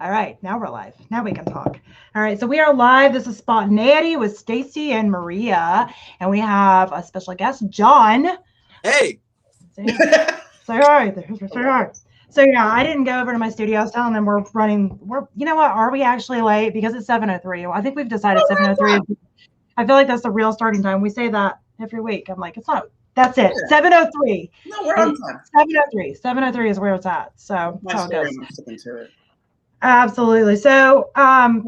All right, now we're live. Now we can talk. All right, so we are live. This is Spontaneity with Stacey and Maria, and we have a special guest, Jon. Hey. Say hi. Say hi. So yeah, I didn't go over to my studio. I was telling them we're you know what? Are we actually late? Because it's 7:03. I think we've decided 7:03. I feel like that's the real starting time. We say that every week. I'm like, it's not. That's it. 7:03. No, we're on time. 7:03. 7:03 is where it's at. So My that's how it story, goes. I'm to it. Absolutely. So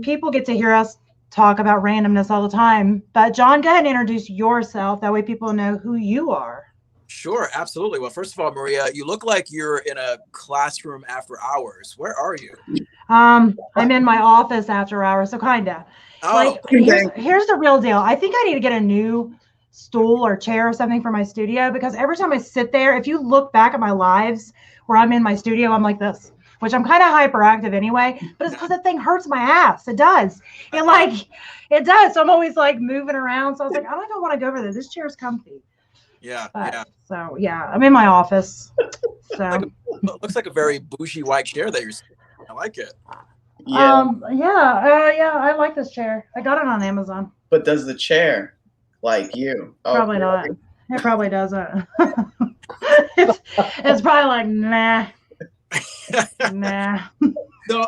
people get to hear us talk about randomness all the time. But Jon, go ahead and introduce yourself. That way people know who you are. Sure, absolutely. Well, first of all, Maria, you look like you're in a classroom after hours. Where are you? I'm in my office after hours, so kinda. Oh, like here's the real deal. I think I need to get a new stool or chair or something for my studio, because every time I sit there, if you look back at my lives where I'm in my studio, I'm like this, which I'm kind of hyperactive anyway, but it's because the thing hurts my ass. It does. It does. So I'm always like moving around. So I was like, I don't even want to go over there. This chair's comfy. Yeah. So yeah, I'm in my office. So looks like a very bougie white chair that you're sitting in. I like it. Yeah. Yeah, I like this chair. I got it on Amazon. But does the chair like you? Probably not. It probably doesn't. it's probably like, nah. So,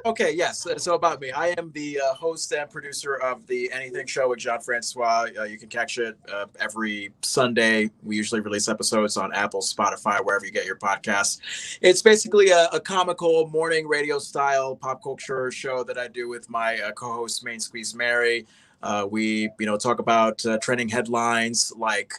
okay, yes. So about me, I am the host and producer of the Anything Show with Jon Francois. You can catch it every Sunday. We usually release episodes on Apple, Spotify, wherever you get your podcasts. It's basically a comical morning radio style pop culture show that I do with my co-host Main Squeeze Mary. We talk about trending headlines like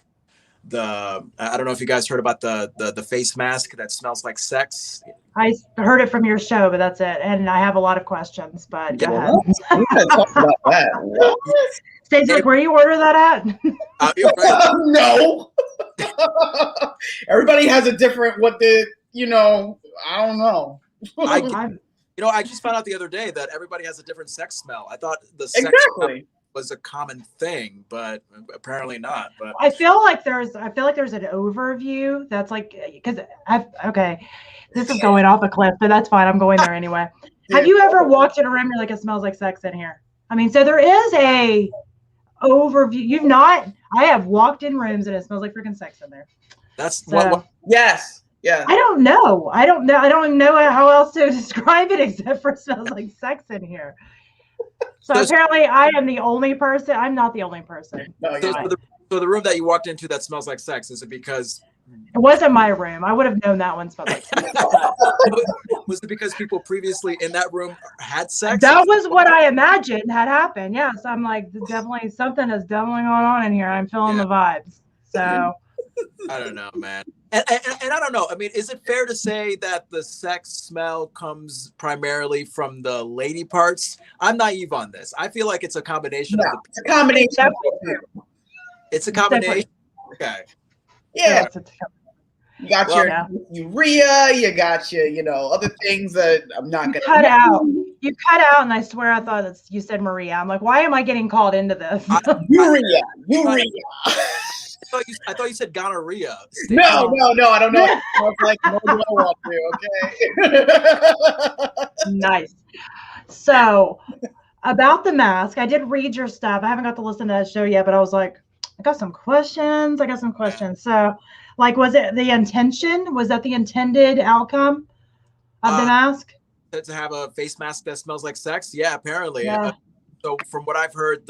I don't know if you guys heard about the face mask that smells like sex. I heard it from your show, but that's it. And I have a lot of questions, but go ahead. We gotta talk about that. Stacey, like, where do you order that at? No. Everybody has a different I don't know. I just found out the other day that everybody has a different sex smell. I thought the sex smell was a common thing, but apparently not. But I feel like there's an overview that's like, because this is going off a cliff, but that's fine. I'm going there anyway. Have you ever walked in a room and you're like, it smells like sex in here? I mean, so there is a overview. You've not? I have walked in rooms and it smells like freaking sex in there. That's so, what? Yes. Yeah. I don't know. I don't even know how else to describe it except for it smells like sex in here. So apparently I am the only person. I'm not the only person. No, so the room that you walked into that smells like sex, is it because it wasn't my room? I would have known that one smelled like sex. Was it because people previously in that room had sex? That was what I imagined had happened. Yes, I'm like, definitely something is definitely going on in here. I'm feeling the vibes. So I don't know, man. And I don't know. I mean, is it fair to say that the sex smell comes primarily from the lady parts? I'm naive on this. I feel like it's a combination of it's a combination. It's a combination. Okay. Yeah. You got your urea, you got your, other things that I'm not going to cut out. You cut out, and I swear I thought you said Maria. I'm like, why am I getting called into this? Urea. I thought you said gonorrhea. No, I don't know. I was like, no, I don't want to, okay? Nice. So, about the mask, I did read your stuff. I haven't got to listen to that show yet, but I was like, I got some questions. So, like, was it the intention? Was that the intended outcome of the mask? To have a face mask that smells like sex? Yeah, apparently. Yeah. So from what I've heard,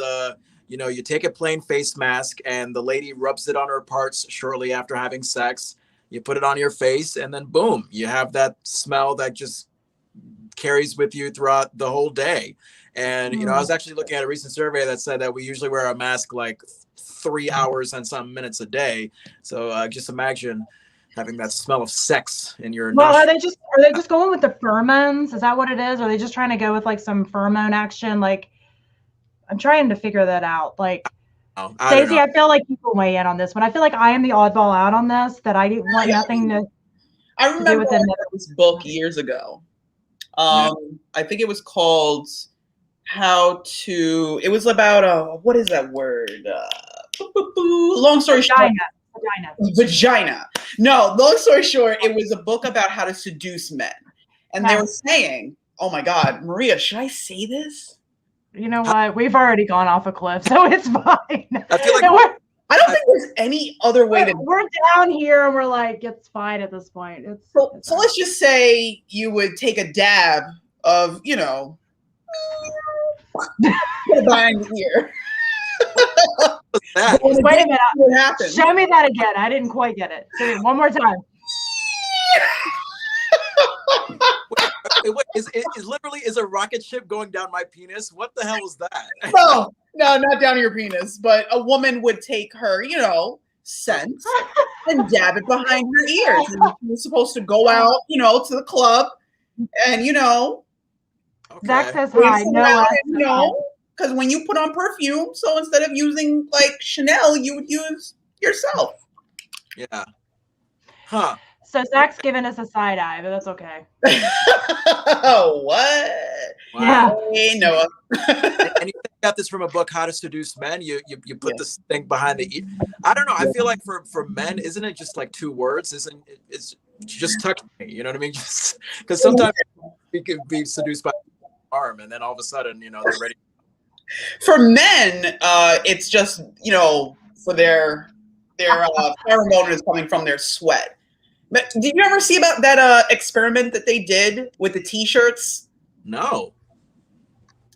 you take a plain face mask and the lady rubs it on her parts shortly after having sex. You put it on your face and then boom, you have that smell that just carries with you throughout the whole day. And, I was actually looking at a recent survey that said that we usually wear a mask like 3 hours and some minutes a day. So just imagine having that smell of sex in your are they just going with the pheromones? Is that what it is? Or are they just trying to go with like some pheromone action? Like, I'm trying to figure that out. Like, Stacey, I feel like you can weigh in on this one. I feel like I am the oddball out on this, that I want nothing to I remember this book years ago. I think it was called it was about, what is that word? Long story short. Vagina. No, long story short, it was a book about how to seduce men. And they were saying, oh my God, Maria, should I say this? You know what? We've already gone off a cliff, so it's fine. I feel like I don't think there's any other way to. We're down here and we're like, it's fine at this point. So let's just say you would take a dab of, you know, behind the ear. Wait a minute. What happened? Show me that again. I didn't quite get it. Say it one more time. Wait, is a rocket ship going down my penis? What the hell was that? No, not down your penis. But a woman would take her, you know, scent and dab it behind her ears. And she was supposed to go out, you know, to the club, and you know, Zach says hi. No, you know, because when you put on perfume, so instead of using like Chanel, you would use yourself. Yeah. Huh. So Zach's giving us a side eye, but that's okay. Oh, what? Wow. Yeah. Hey, Noah. And you got this from a book, How to Seduce Men. You put this thing behind the ear. I don't know. I feel like for men, isn't it just like 2 words? Isn't it? It's just touch me. You know what I mean? Just because sometimes we could be seduced by the arm, and then all of a sudden, you know, they're ready. For men, it's just, you know, for their pheromone is coming from their sweat. But did you ever see about that experiment that they did with the T-shirts? No.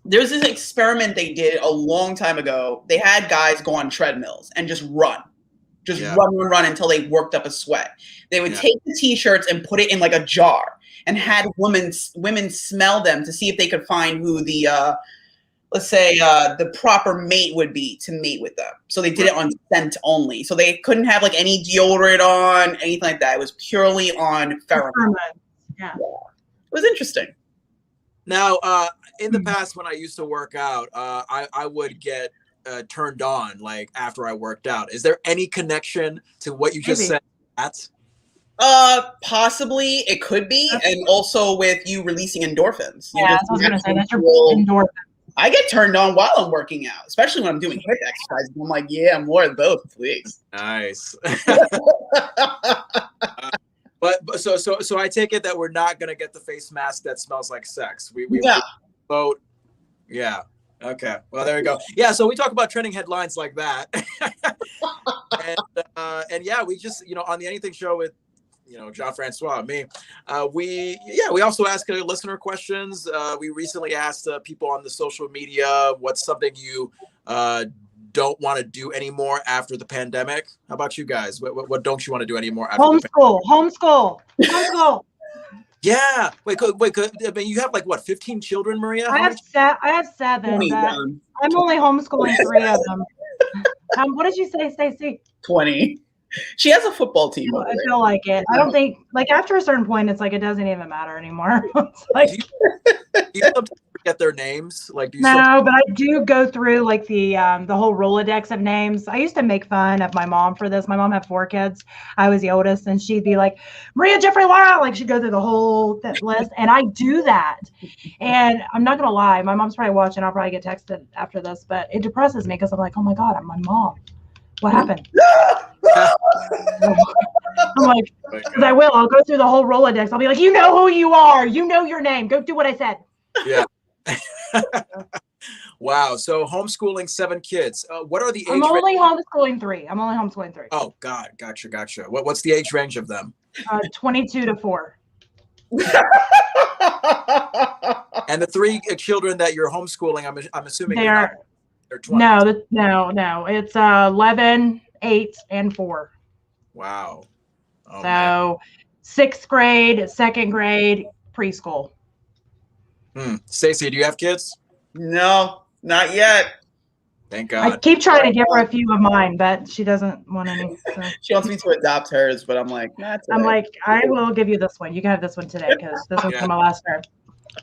There's this experiment they did a long time ago. They had guys go on treadmills and just run until they worked up a sweat. They would take the T-shirts and put it in like a jar and had women smell them to see if they could find who the let's say the proper mate would be to mate with them. So they did it on scent only. So they couldn't have like any deodorant on, anything like that. It was purely on pheromones. Yeah. It was interesting. Now, in the past, when I used to work out, I would get turned on like after I worked out. Is there any connection to what you just said? Possibly it could be, and also with you releasing endorphins. Yeah, I was gonna say that's your endorphins. I get turned on while I'm working out, especially when I'm doing hip exercises. I'm like, yeah, more of those, please. Nice. But so I take it that we're not gonna get the face mask that smells like sex. We vote. Yeah. Okay. Well, there you go. Yeah. So we talk about trending headlines like that, and yeah, we just, you know, on the Anything Show with, you know, Jon Francois, me, we also ask listener questions. We recently asked people on the social media, what's something you don't want to do anymore after the pandemic? How about you guys? What don't you want to do anymore after the pandemic? Homeschool. Yeah. Wait. I mean, you have like what, 15 children, Maria? I have 7. 20, I'm only homeschooling 3 of them. What did you say, Stacey? 20. She has a football team. I feel like it. I don't think, like, after a certain point, it's like it doesn't even matter anymore. It's like, do you sometimes forget their names? Like, do you but I do go through like the whole Rolodex of names. I used to make fun of my mom for this. My mom had 4 kids. I was the oldest, and she'd be like, Maria, Jeffrey, Laura. Like, she'd go through the whole list, and I do that. And I'm not gonna lie, my mom's probably watching. I'll probably get texted after this, but it depresses me because I'm like, oh my God, I'm my mom. What happened? I'm like, because I will. I'll go through the whole Rolodex. I'll be like, you know who you are. You know your name. Go do what I said. Yeah. Wow. So homeschooling 7 kids. What are the age? I'm only homeschooling 3. Oh God. Gotcha. What's the age range of them? 22 to 4. And the 3 children that you're homeschooling, I'm assuming they're 20. No. It's 11, 8, and 4. Wow. Oh, so man. 6th grade, 2nd grade, preschool. Stacey, do you have kids? No, not yet. Thank God. I keep trying to give her a few of mine, but she doesn't want any. So. She wants me to adopt hers, but I'm like, nah, I'm like, I will give you this one. You can have this one today because this one's my last term.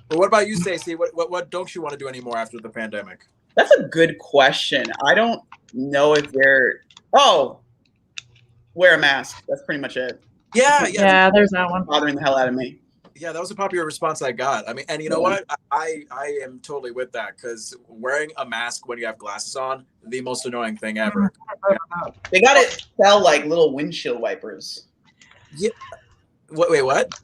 Well, what about you, Stacey? What don't you want to do anymore after the pandemic? That's a good question. I don't know if wear a mask. That's pretty much it. Yeah. There's that one. Bothering the hell out of me. Yeah, that was a popular response I got. I mean, and you know what? I am totally with that, because wearing a mask when you have glasses on, the most annoying thing ever. Yeah. They got it sell like little windshield wipers. Yeah. Wait, what?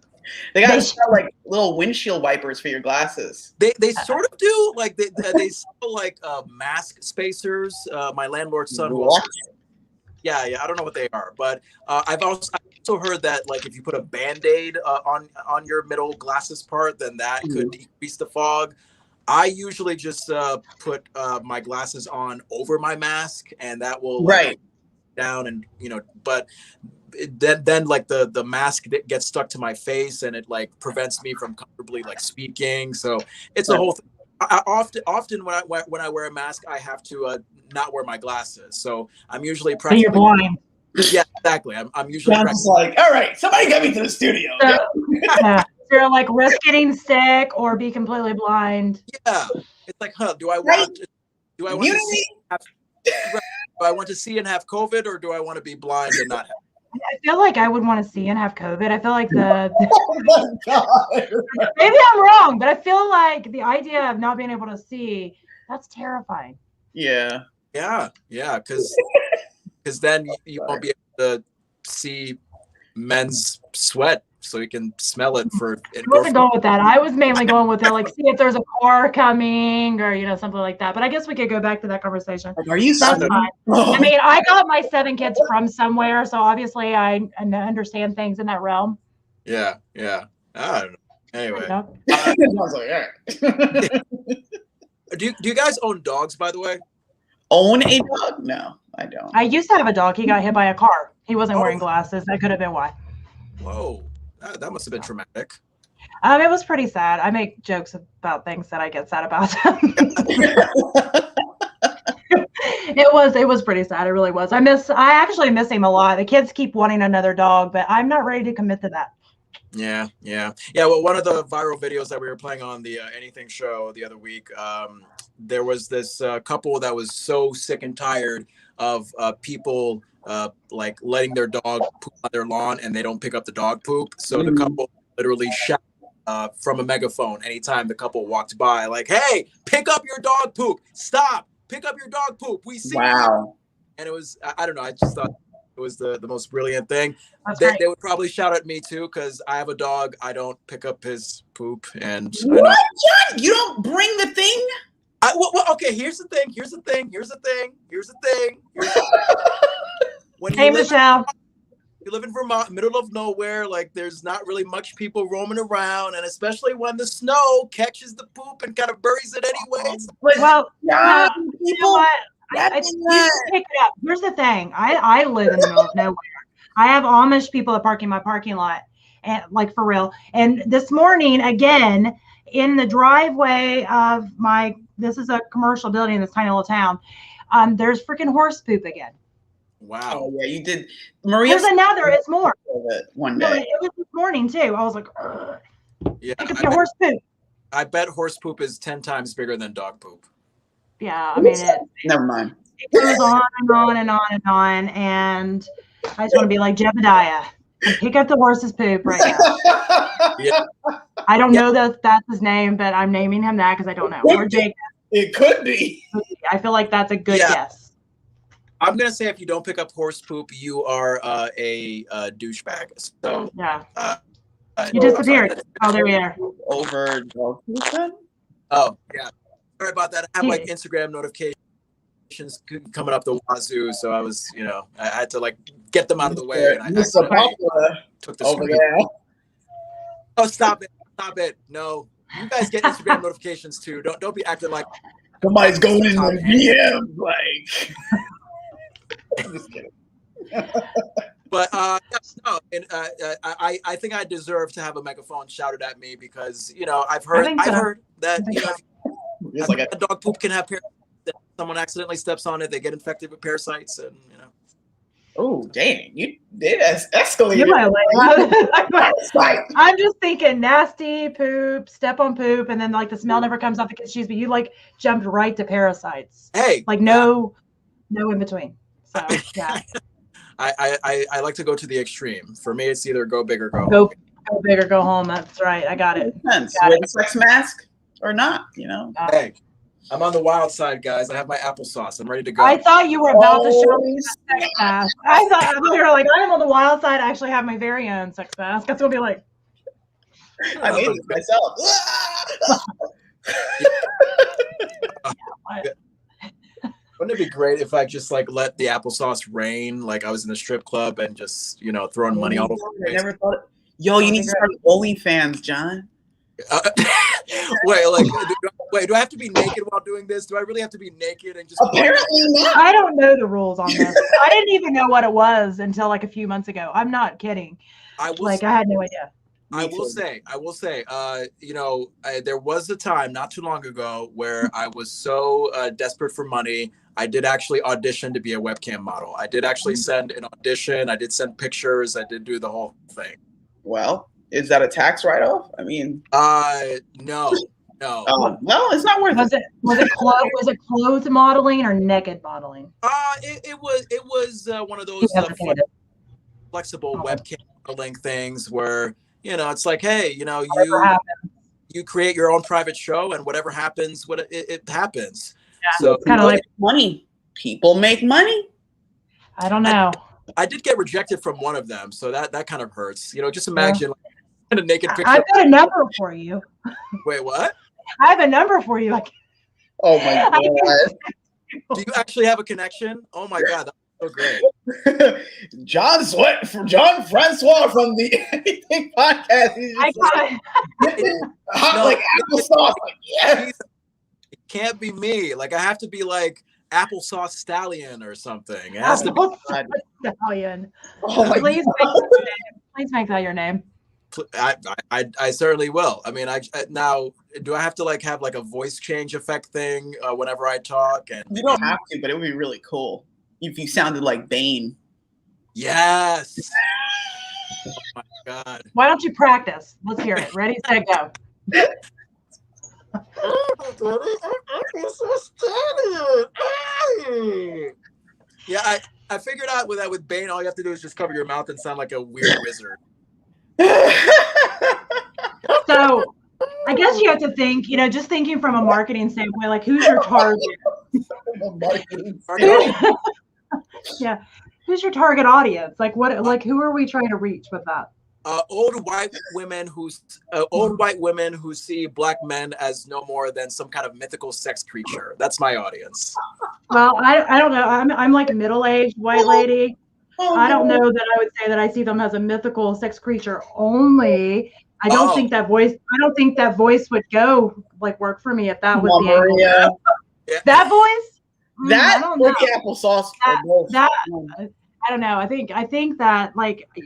They got sell like little windshield wipers for your glasses. They sort of do. Like they sell like mask spacers. My landlord's son was. Yeah. I don't know what they are, but I've also heard that like if you put a Band-Aid on your middle glasses part, then that could decrease the fog. I usually just put my glasses on over my mask, and that will down, and but then like the mask gets stuck to my face, and it like prevents me from comfortably like speaking. So it's a whole thing. I often when I wear a mask, I have to not wear my glasses. So I'm usually practicing. So you're blind. Yeah, exactly. I'm usually like, all right, somebody get me to the studio. So, yeah. So you're like risk getting sick or be completely blind. Yeah, it's like, do I want to see and have COVID, or do I want to be blind and not have? I feel like I would want to see and have COVID. I feel like oh my God. Maybe I'm wrong, but I feel like the idea of not being able to see, that's terrifying. Yeah. Because then you won't be able to see men's sweat, so you can smell it for. I wasn't going with that. I was mainly going with like see if there's a car coming or something like that. But I guess we could go back to that conversation. Are you? That's fine. I mean, I got my 7 kids from somewhere, so obviously I understand things in that realm. Yeah. I don't know. Anyway, do you guys own dogs, by the way? Own a dog? No, I don't. I used to have a dog. He got hit by a car. He wasn't wearing glasses. That could have been why. Whoa, that must have been traumatic. It was pretty sad. I make jokes about things that I get sad about. It was pretty sad. It really was. I actually miss him a lot. The kids keep wanting another dog, but I'm not ready to commit to that. Yeah. Well, one of the viral videos that we were playing on the Anything show the other week, there was this couple that was so sick and tired of people like letting their dog poop on their lawn, and they don't pick up the dog poop. So the couple literally shouted from a megaphone anytime the couple walked by, like, "Hey, pick up your dog poop! Stop! Pick up your dog poop! We see you!" And it was, I don't know, I just thought it was the most brilliant thing. They would probably shout at me too, because I have a dog. I don't pick up his poop. And what, John? You don't bring the thing? Okay, here's the thing. When hey, Michelle. You live in Vermont, middle of nowhere, like there's not really much people roaming around, and especially when the snow catches the poop and kind of buries it anyways. Well, you know what? You pick it up. Here's the thing. I live in the middle of nowhere. I have Amish people that park in my parking lot, and like for real. And this morning, again, in the driveway of this is a commercial building in this tiny little town. There's freaking horse poop again. Wow. Oh, yeah, you did. Maria. There's another. It's more. One day. No, it was this morning too. I was like, yeah, pick up your horse poop. I bet horse poop is 10 times bigger than dog poop. Yeah, I mean, never mind. It goes on and on and on and on, and I just want to be like Jebediah and pick up the horse's poop right now. Yeah. I don't know that that's his name, but I'm naming him that because I don't know. Or Jake. It could be. I feel like that's a good guess. I'm gonna say if you don't pick up horse poop, you are a douchebag. So yeah, you disappeared. Oh, there we are. Over dog poop then? Oh yeah, sorry about that. I have like Instagram notifications coming up the wazoo, so I was, I had to like get them out of the way. And I took the over there. Oh, stop it! No, you guys get Instagram notifications too. Don't be acting like somebody's going in the DM like. I'm just kidding. But no, and I think I deserve to have a megaphone shouted at me because I've heard that a dog poop can have parasites. Someone accidentally steps on it, they get infected with parasites, and Oh dang! You did escalate. I'm just thinking nasty poop, step on poop, and then like the smell never comes off the kids' shoes, but you like jumped right to parasites. Hey, like no in between. So yeah. I like to go to the extreme. For me, it's either go big or go home. Go big or go home. That's right. I got it. With a sex mask or not, Hey, I'm on the wild side, guys. I have my applesauce. I'm ready to go. I thought you were about to show me a sex mask. I thought you were like, I am on the wild side. I actually have my very own sex mask. That's gonna be like. I made this myself. Wouldn't it be great if I just like let the applesauce rain, like I was in the strip club and just throwing money all over the place? I never thought. Yo, you need to start OnlyFans, John. Wait, do I have to be naked while doing this? Do I really have to be naked and just? Apparently not. I don't know the rules on this. I didn't even know what it was until like a few months ago. I'm not kidding. I had no idea. I will say, there was a time not too long ago where I was so desperate for money. I did actually audition to be a webcam model. I did actually send an audition. I did send pictures. I did do the whole thing. Well, is that a tax write-off? I mean, no. Oh, no, it's not worth it. Was it clothes modeling or naked modeling? It was one of those flexible webcam modeling things where it's like, hey, you create your own private show and whatever happens, it happens. Yeah. So it's kind of like money. People make money. I don't know. I did get rejected from one of them, so that kind of hurts. Just imagine a naked picture. I've got a number for you. Wait, what? I have a number for you. Oh my God. Do you actually have a connection? Oh my God, that's so great. Jon Francois from the Anything Podcast. He's just like applesauce. Like, yes. It can't be me. Like I have to be like applesauce stallion or something. It has to be stallion. Oh my Please God. Please make that your name. I certainly will. I mean, now do I have to like have like a voice change effect thing whenever I talk? And you don't have to, but it would be really cool if you sounded like Bane. Yes. Oh my God. Why don't you practice? Let's hear it. Ready, set, go. Yeah, I figured out with Bane, all you have to do is just cover your mouth and sound like a weird wizard. So I guess you have to think, just thinking from a marketing standpoint, like who's your target? Yeah. Who's your target audience? Like who are we trying to reach with that? Old white women who see black men as no more than some kind of mythical sex creature. That's my audience. Well, I don't know. I'm like a middle-aged white lady. I don't know that I would say that I see them as a mythical sex creature only. I don't think that voice would go work for me if that was the angle. Yeah. That voice? That or the applesauce. I don't know. I think that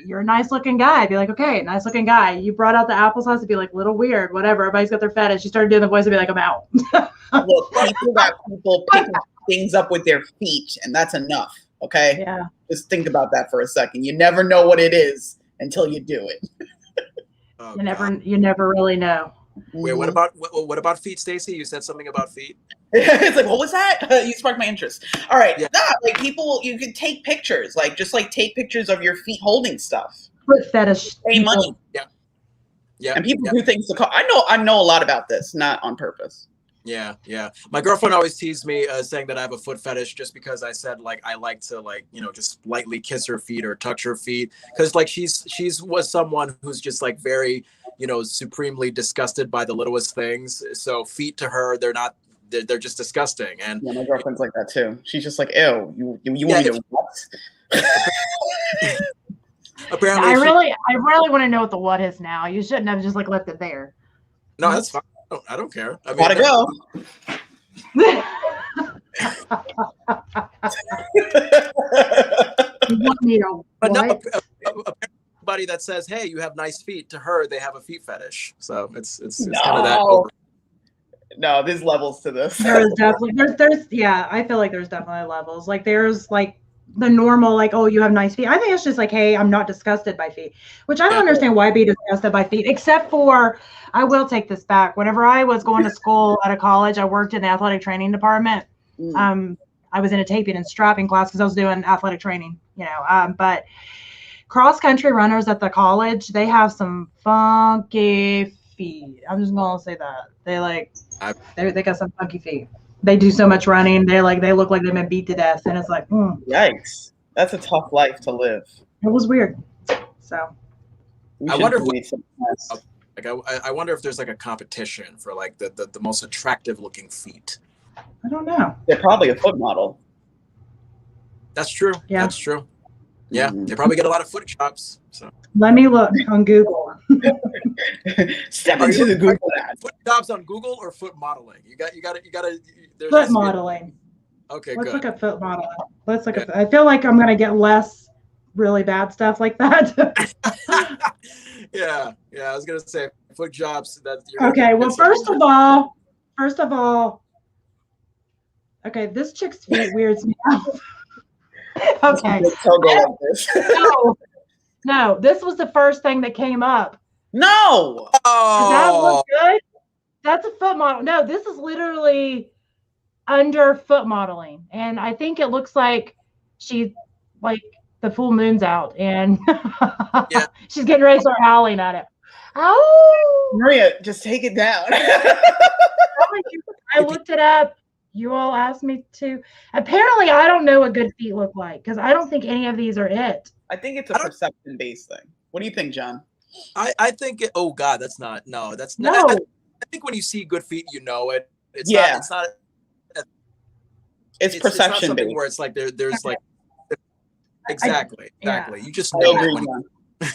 you're a nice looking guy. I'd be like, okay, nice looking guy. You brought out the applesauce to be like little weird, whatever. Everybody's got their fetish. You started doing the voice to be like, I'm out. Look, people pick things up with their feet, and that's enough. Okay. Yeah. Just think about that for a second. You never know what it is until you do it. Oh, you never really know. Wait, what about feet, Stacey? You said something about feet. It's like, what was that? You sparked my interest. All right. Yeah. People, you can take pictures, take pictures of your feet holding stuff. Foot fetish. Pay money. Yeah. Yeah. And people do things to call. I know a lot about this, not on purpose. Yeah. My girlfriend always teased me saying that I have a foot fetish just because I said I like to just lightly kiss her feet or touch her feet because she's was someone who's just very supremely disgusted by the littlest things. So feet to her, they're just disgusting. And yeah, my girlfriend's like that too. She's just like, ew, you want me to what? Apparently, I really want to know what the what is now. You shouldn't have just left it there. No, that's fine. I don't care. I mean, gotta go. You want me to but no, everybody that says, "Hey, you have nice feet," to her, they have a feet fetish. So it's kind of that. Over. No, there's levels to this. There's definitely there's I feel like there's definitely levels. There's the normal oh, you have nice feet. I think it's just hey, I'm not disgusted by feet, which I don't understand why be disgusted by feet, except for I will take this back. Whenever I was going to school at a college, I worked in the athletic training department. I was in a taping and strapping class because I was doing athletic training, but cross country runners at the college, they have some funky feet. I'm just gonna say that they got some funky feet. They do so much running. They look like they've been beat to death, and it's yikes. That's a tough life to live. It was weird. So I wonder Like I wonder if there's like a competition for like the most attractive looking feet. I don't know. They're probably a foot model. That's true. Yeah. That's true. Yeah, they probably get a lot of foot jobs. So Let me look on Google. Step into the Google ad. Foot jobs on Google or foot modeling? You got to. Foot modeling. Okay, Let's good. look at foot modeling. Let's look at. I feel like I'm gonna get less really bad stuff like that. Yeah. I was gonna say foot jobs. Okay. Well, first of all, okay, this chick's feet weirds me out. Okay. No, this was the first thing that came up. No. Does that look good? That's a foot model. No, this is literally under foot modeling, and I think it looks like she like the full moon's out, and she's getting ready to start howling at it. Oh, Maria, just take it down. I looked it up. You all asked me to. Apparently, I don't know what good feet look like because I don't think any of these are it. I think it's a perception-based thing. What do you think, John? I think oh God, that's not. No, that's no. not. I think when you see good feet, you know it. It's not. It's not. It's perception. It's not something where it's like there's like exactly. You just know it.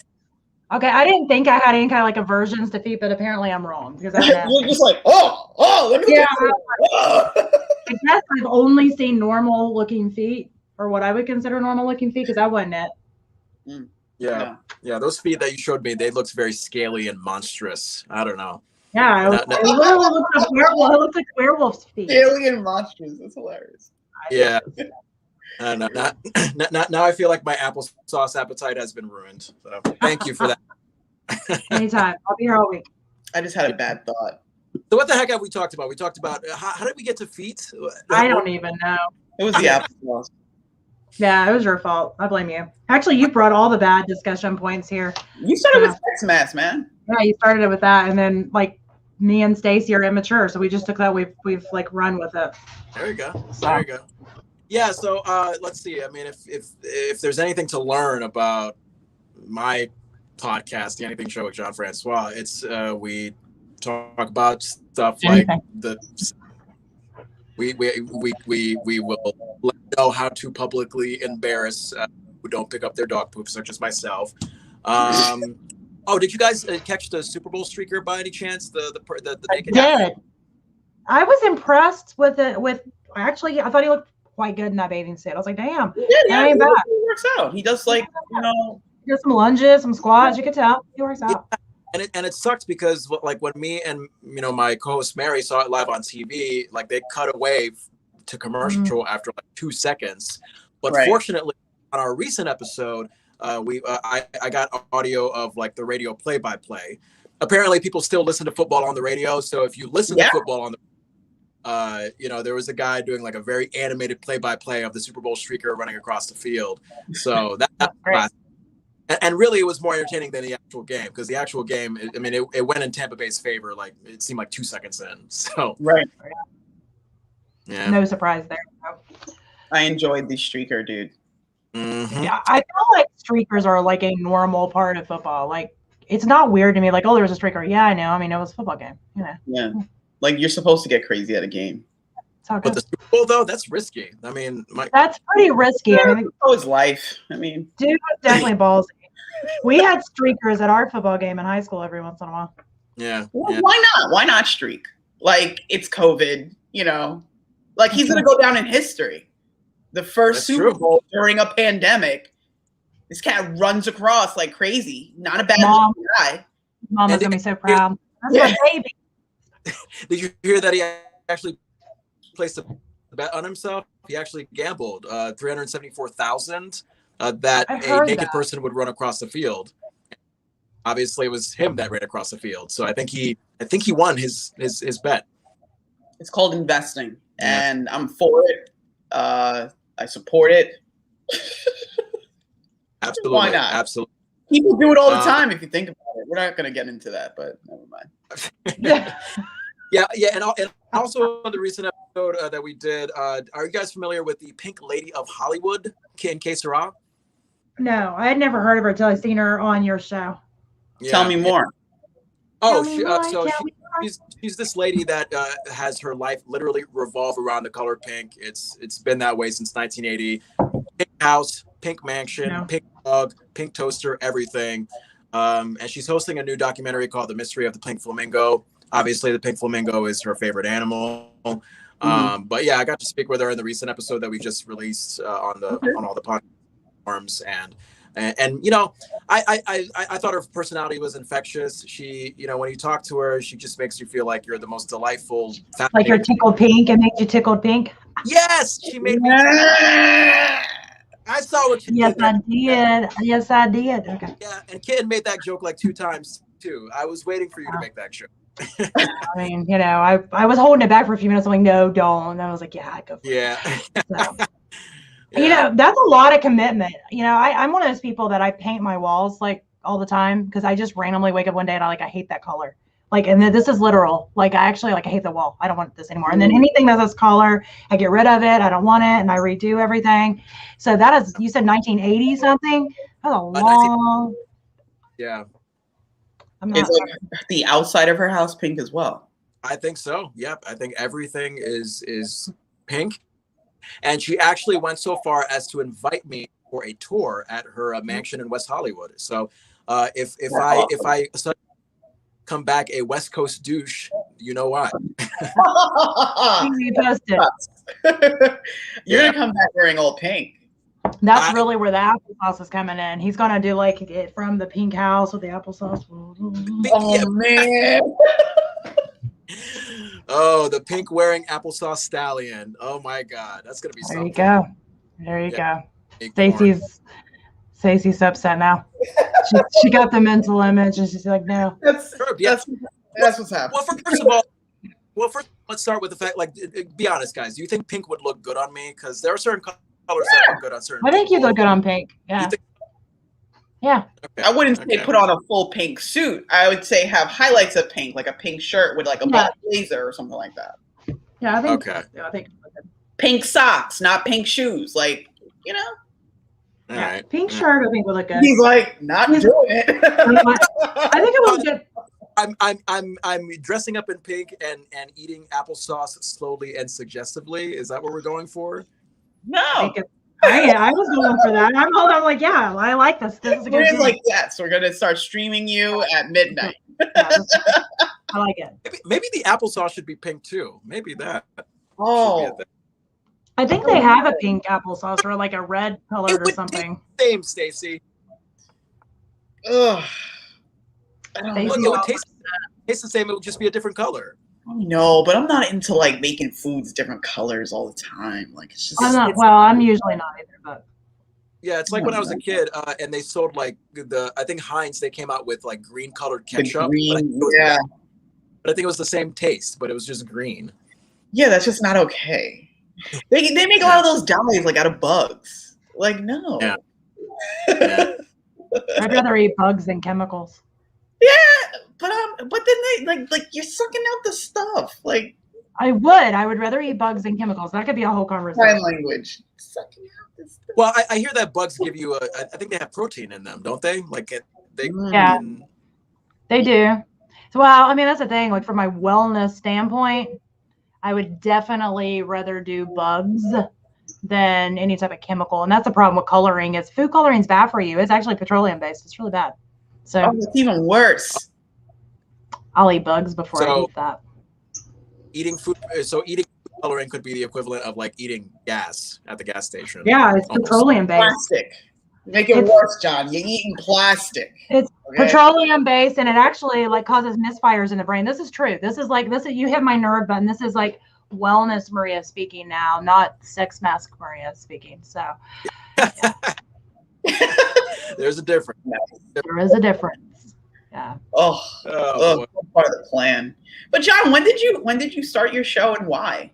Okay, I didn't think I had any kind of like aversions to feet, but apparently I'm wrong because you're just like, look at I guess I've only seen normal looking feet, or what I would consider normal looking feet, because I wasn't it. Yeah, those feet that you showed me, they looked very scaly and monstrous. I don't know. Yeah, it literally looks like werewolf's feet. Scaly and monstrous. That's hilarious. Yeah. Now I feel like my applesauce appetite has been ruined. So thank you for that. Anytime. I'll be here all week. I just had a bad thought. So what the heck have we talked about? We talked about how did we get to feet? I don't even know. It was the applesauce. Yeah, it was your fault. I blame you. Actually, you brought all the bad discussion points here. You started with sex mask, man. Yeah, you started it with that, and then like me and Stacey are immature, so we just took that. We've like run with it. There you go. There you go. Yeah, so let's see. I mean, if there's anything to learn about my podcast, The Anything Show with Jon Francois, it's we talk about stuff like we will let you know how to publicly embarrass who don't pick up their dog poop, such as myself. Did you guys catch the Super Bowl streaker by any chance? The naked guy? I was impressed with it. Actually, I thought he looked quite good in that bathing suit. I was like, damn. He works out. He does like, he does some lunges, some squats. You could tell he works out. Yeah. And it sucks because like when me and my co-host Mary saw it live on TV, like they cut away to commercial after like 2 seconds. But fortunately, on our recent episode, I got audio of like the radio play-by-play. Apparently, people still listen to football on the radio. So if you listen to football on the there was a guy doing like a very animated play-by-play of the Super Bowl streaker running across the field. So that's classic. And really, it was more entertaining than the actual game, because the actual game, it went in Tampa Bay's favor. Like it seemed like 2 seconds in. So yeah, no surprise there. I enjoyed the streaker, dude. Mm-hmm. Yeah, I feel like streakers are like a normal part of football. Like it's not weird to me. Like, oh, there was a streaker. Yeah, I know. I mean, it was a football game. Yeah. Like you're supposed to get crazy at a game. But the Super Bowl, though, that's risky. I mean, that's pretty risky. I mean, it's life. I mean, dude, definitely ballsy. We had streakers at our football game in high school every once in a while. Yeah. Well, why not? Why not streak? Like it's COVID, Like he's gonna go down in history. The first Super Bowl during a pandemic. This cat runs across like crazy. Not a bad guy. Mom is gonna be so proud. That's my baby. Did you hear that he actually placed a bet on himself? He actually gambled $374,000 that a naked person would run across the field. Obviously, it was him that ran across the field. So I think he won his bet. It's called investing, and I'm for it. I support it. Absolutely. Why not? Absolutely. People do it all the time if you think about it. We're not going to get into that, but never mind. Yeah, and also on the recent episode that we did, are you guys familiar with the Pink Lady of Hollywood, Kim K. Sarah? No, I had never heard of her until I seen her on your show. Yeah, tell me more. Oh, Tell me why. she's this lady that has her life literally revolve around the color pink. It's been that way since 1980. Pink house, pink mansion, No. pink dog, pink toaster, everything. And she's hosting a new documentary called The Mystery of the Pink Flamingo. Obviously, the pink flamingo is her favorite animal. But yeah, I got to speak with her in the recent episode that we just released on all the platforms, and you know, I thought her personality was infectious. She, you know, when you talk to her, she just makes you feel like you're the most delightful, Like you're tickled pink. It makes you tickled pink. Yes, she made me. I saw what you Yes, did. I did. Yes, I did. Okay. Yeah, and Kitten made that joke like 2 times too. I was waiting for you to make that joke. I mean, you know, I was holding it back for a few minutes. I'm like, no, don't. And I was like, yeah, go for it. Yeah. So, you know, that's a lot of commitment. You know, I'm one of those people that I paint my walls like all the time because I just randomly wake up one day and I hate that color. Like, and then this is literal. Like, I actually I hate the wall. I don't want this anymore. And then anything that's this color, I get rid of it. I don't want it, and I redo everything. So that is, you said 1980 something. That's a long. Yeah. Is like the outside of her house pink as well? I think so. Yep. I think everything is pink. And she actually went so far as to invite me for a tour at her mansion in West Hollywood. So if I come back a West Coast douche, you know why. You're gonna come back wearing all pink. That's really where the applesauce is coming in. He's gonna do like it from the pink house with the applesauce. Oh man. Oh, the pink wearing applesauce stallion. Oh my God, that's gonna be something. There you go. Stacey's so upset now. She got the mental image, and she's like, no. That's what's happening. Well, first, let's start with the fact. Like, be honest, guys. Do you think pink would look good on me? Because there are certain colors that look good on certain. I think you look good on pink. Yeah. Yeah. Okay. I wouldn't say put on a full pink suit. I would say have highlights of pink, like a pink shirt with like a black blazer or something like that. Yeah, I think. Okay. Yeah, I think. Pink socks, not pink shoes. Like, you know. All right. Pink shirt, I think would look good. He's like, not doing it. I think it would look good. I'm dressing up in pink and eating applesauce slowly and suggestively. Is that what we're going for? No. I was going for that. I'm like, yeah, I like this. This is a good thing. Like that. So we're gonna start streaming you at midnight. I like it. Maybe the applesauce should be pink too. Maybe that. Oh. I think they have a pink applesauce or like a red colored or something. Same, Stacey. Ugh. Look, it would taste the same. It would just be a different color. No, but I'm not into like making foods different colors all the time. Like it's just. I'm usually not either. But yeah, it's like when I was a kid, and they sold like I think Heinz. They came out with like green colored ketchup. But I think it was the same taste, but it was just green. Yeah, that's just not okay. They make a lot of those dyes like out of bugs. Like no. Yeah. I'd rather eat bugs than chemicals. Yeah, but then they like you're sucking out the stuff. Like I would rather eat bugs than chemicals. That could be a whole conversation. Sign language. Sucking out the stuff. Well, I hear that bugs give you I think they have protein in them, don't they? Like they do. So, well, I mean that's the thing. Like from my wellness standpoint, I would definitely rather do bugs than any type of chemical. And that's the problem with coloring is food coloring is bad for you. It's actually petroleum based. It's really bad. So it's even worse. I'll eat bugs before I eat that. Eating food coloring could be the equivalent of like eating gas at the gas station. Yeah, it's petroleum based. Plastic. Make it worse, John. You're eating plastic. It's petroleum based, and it actually like causes misfires in the brain. This is true. This is you hit my nerve button. This is like wellness Maria speaking now, not sex mask Maria speaking. So yeah. There's a difference. There is a difference. Yeah. Oh, part of the plan. But John, when did you start your show and why?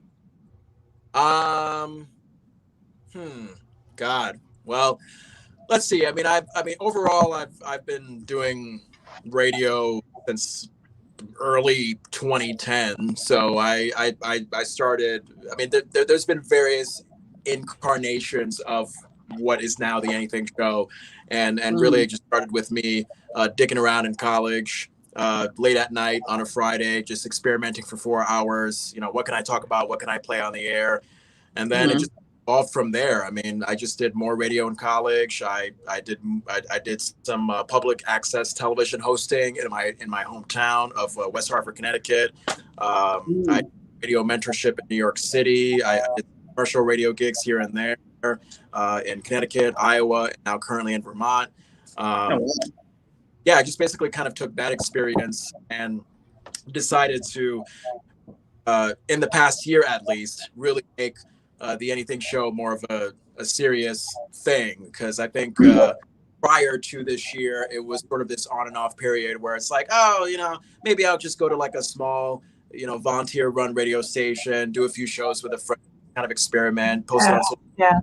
God. Well, let's see. I mean, overall, I've been doing radio since early 2010. So I started. I mean, there's been various incarnations of what is now the Anything Show, and really it just started with me dicking around in college, late at night on a Friday, just experimenting for 4 hours. You know, what can I talk about? What can I play on the air? And then it just evolved from there. I mean, I just did more radio in college. I did some public access television hosting in my hometown of West Hartford, Connecticut. I did radio mentorship in New York City. I did commercial radio gigs here and there in Connecticut, Iowa, and now currently in Vermont. Yeah, I just basically kind of took that experience and decided to, in the past year at least, really make the Anything Show more of a serious thing. Because I think prior to this year, it was sort of this on and off period where it's like, oh, you know, maybe I'll just go to like a small, you know, volunteer run radio station, do a few shows with a friend, kind of experiment, post it on social media.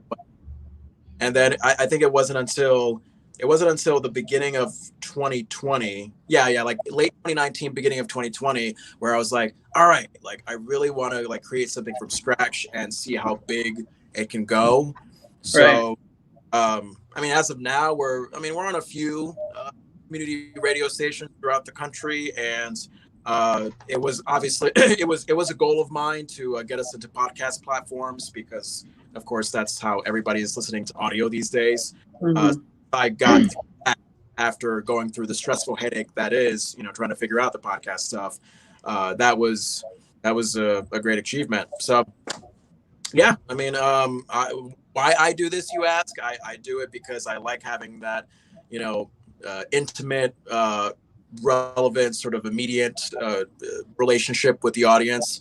And then I think it wasn't until the beginning of 2020. Like late 2019, beginning of 2020, where I was like, all right, like I really want to like create something from scratch and see how big it can go. So, I mean, as of now, we're on a few community radio stations throughout the country, and it was obviously it was a goal of mine to get us into podcast platforms, because of course that's how everybody is listening to audio these days. I got that after going through the stressful headache that is, you know, trying to figure out the podcast stuff. That was a great achievement. So yeah, I mean, why I do this, you ask? I do it because I like having that, you know, intimate, relevant, sort of immediate relationship with the audience.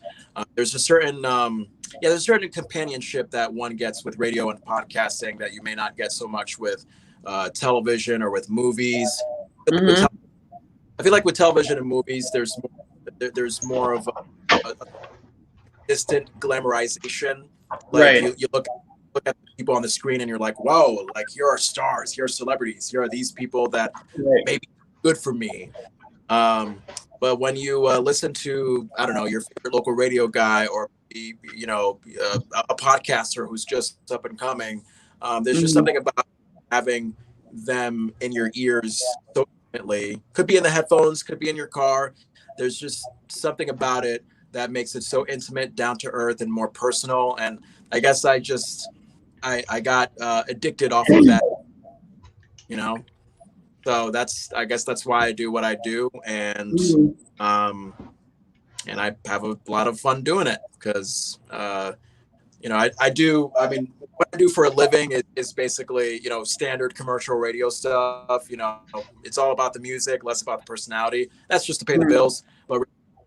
There's a certain companionship that one gets with radio and podcasting that you may not get so much with television or with movies. I feel like with television and movies, there's more of a distant glamorization. Like you look at people on the screen and you're like, whoa, like here are stars, here are celebrities, here are these people that may be good for me. But when you listen to, I don't know, your favorite local radio guy, or you know, a podcaster who's just up and coming, there's just something about having them in your ears so intimately. Could be in the headphones, could be in your car. There's just something about it that makes it so intimate, down to earth, and more personal. And I guess I got addicted off of that, you know. So I guess that's why I do what I do, and I have a lot of fun doing it, because you know, I mean, what I do for a living is basically, you know, standard commercial radio stuff. You know, it's all about the music, less about the personality. That's just to pay the bills. But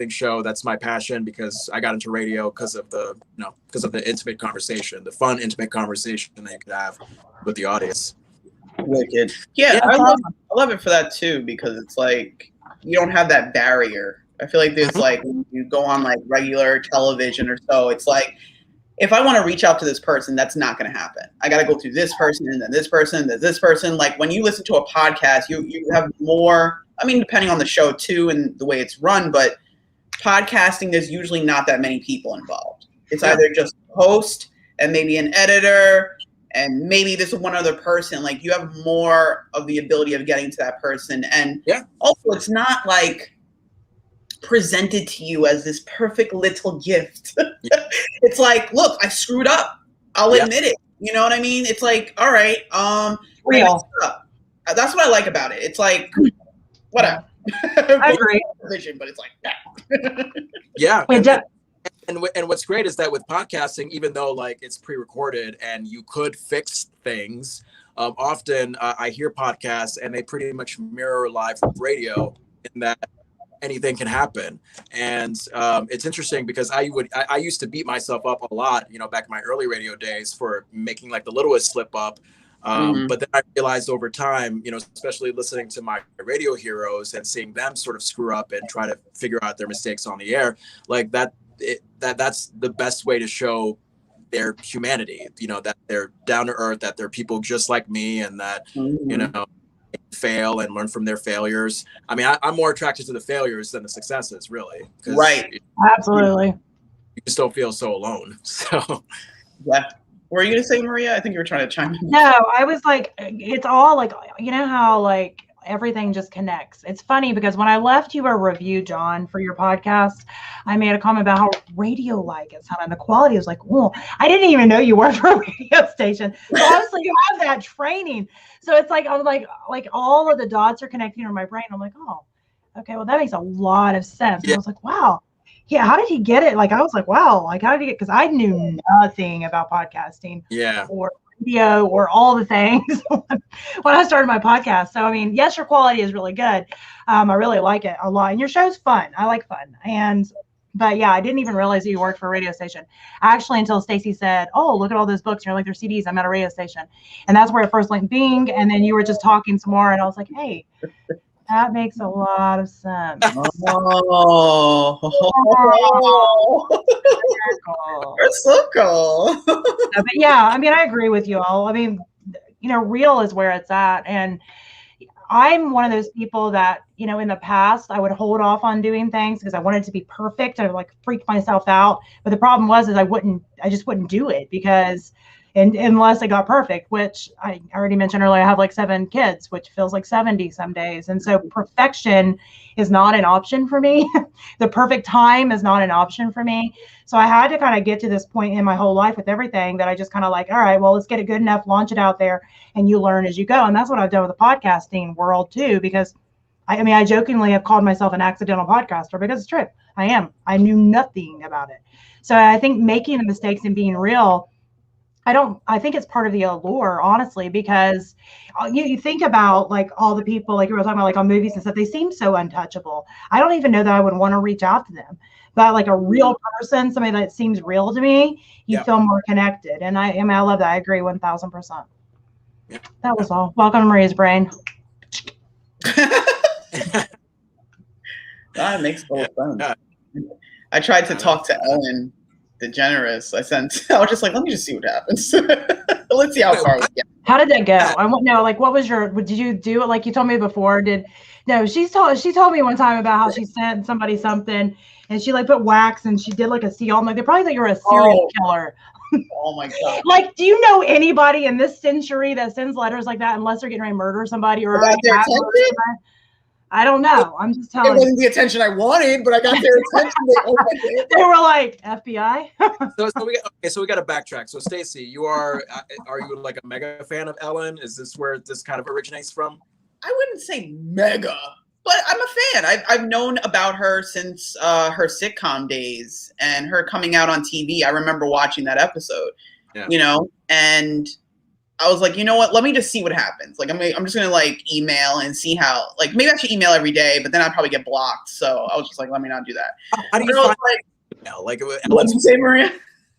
show, that's my passion, because I got into radio because of the intimate conversation, the fun intimate conversation that you could have with the audience. Wicked. Yeah, I love it for that too, because it's like you don't have that barrier. I feel like there's like, when you go on like regular television or so, it's like, if I want to reach out to this person, that's not going to happen. I got to go through this person, and then this person, then this person. Like when you listen to a podcast, you have more, I mean, depending on the show too and the way it's run, but podcasting, there's usually not that many people involved. It's either just host and maybe an editor and maybe this one other person. Like you have more of the ability of getting to that person. And also it's not like presented to you as this perfect little gift. It's like, look, I screwed up. I'll admit it. You know what I mean? It's like, all right, real. That's what I like about it. It's like, whatever. I agree. But it's like, yeah. And what's great is that with podcasting, even though like it's pre-recorded and you could fix things, often I hear podcasts and they pretty much mirror live radio in that anything can happen. And it's interesting because I used to beat myself up a lot, you know, back in my early radio days for making like the littlest slip up. But then I realized over time, you know, especially listening to my radio heroes and seeing them sort of screw up and try to figure out their mistakes on the air, like that's the best way to show their humanity, you know, that they're down to earth, that they're people just like me, and that, you know, fail and learn from their failures. I mean, I'm more attracted to the failures than the successes, really. Right. Absolutely. You just don't feel so alone. So yeah. What were you gonna say, Maria? I think you were trying to chime in. No, I was like, it's all like, you know how like everything just connects. It's funny because when I left you a review, Jon, for your podcast, I made a comment about how radio-like it sounded. And the quality was like, oh, I didn't even know you worked for a radio station. So obviously you have that training. So it's like, I'm like all of the dots are connecting in my brain. I'm like, oh, okay, well, that makes a lot of sense. And I was like, wow. Yeah, how did he get it? Like, I was like, wow, like, how did he get, because I knew nothing about podcasting or radio or all the things when I started my podcast. So, I mean, yes, your quality is really good. I really like it a lot. And your show's fun. I like fun. But yeah, I didn't even realize that you worked for a radio station. Actually, until Stacey said, oh, look at all those books. And you're like, they're CDs. I'm at a radio station. And that's where it first linked Bing. And then you were just talking some more. And I was like, hey, that makes a lot of sense. Oh, you're so cool. But yeah, I mean, I agree with you all. I mean, you know, real is where it's at. And I'm one of those people that, you know, in the past, I would hold off on doing things because I wanted to be perfect. I would like freak myself out. But the problem was, is I just wouldn't do it because unless it got perfect, which I already mentioned earlier, I have like 7 kids, which feels like 70 some days. And so perfection is not an option for me. The perfect time is not an option for me. So I had to kind of get to this point in my whole life with everything that I just kind of like, all right, well, let's get it good enough, launch it out there, and you learn as you go. And that's what I've done with the podcasting world too, because I mean, I jokingly have called myself an accidental podcaster because it's true. I am. I knew nothing about it. So I think making the mistakes and being real, I think it's part of the allure, honestly, because you think about like all the people, like you were talking about, like on movies and stuff, they seem so untouchable. I don't even know that I would want to reach out to them, but like a real person, somebody that seems real to me, you feel more connected. And I mean, I love that. I agree 1000%. That was all. Welcome to Maria's brain. That makes total sense. I tried to talk to Ellen DeGeneres. I was just like, let me just see what happens. Let's see how far we get. How did that go? I want to know, like, what was did you do it like you told me before? She told me one time about how she sent somebody something and she like put wax and she did like a seal. I'm like, they probably thought you were a serial killer. Oh my God. Like, do you know anybody in this century that sends letters like that unless they're getting ready to murder somebody or I don't know. I'm just telling you. It wasn't the attention I wanted, but I got their attention. They were like, FBI? So we got to backtrack. So Stacey, are you like a mega fan of Ellen? Is this where this kind of originates from? I wouldn't say mega, but I'm a fan. I've known about her since her sitcom days and her coming out on TV. I remember watching that episode, you know, and I was like, you know what? Let me just see what happens. Like, I'm just gonna like email and see how. Like, maybe I should email every day, but then I'd probably get blocked. So I was just like, let me not do that. How do you find email? Like, what did you say, Maria?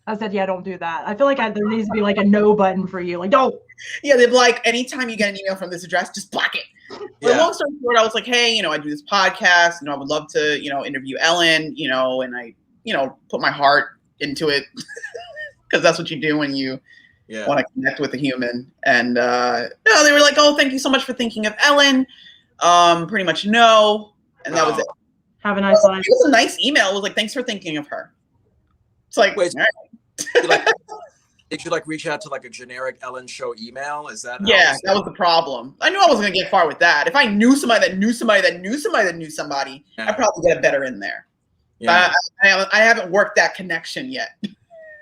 I said, yeah, don't do that. I feel like there needs to be like a no button for you. Like, don't. Yeah, they'd be like, anytime you get an email from this address, just block it. But long story short, I was like, hey, you know, I do this podcast. You know, I would love to, you know, interview Ellen. You know, and I, you know, put my heart into it because that's what you do when you want to connect with a human. And no, they were like, oh, thank you so much for thinking of Ellen. Pretty much no. And that was it. Have a nice life. It was a nice email. It was like, thanks for thinking of her. It's like, wait, did you like reach out to like a generic Ellen show email? Is that? Yeah, that was the problem. I knew I wasn't going to get far with that. If I knew somebody that knew somebody that knew somebody that knew somebody, I'd probably get it better in there. Yeah. But I haven't worked that connection yet.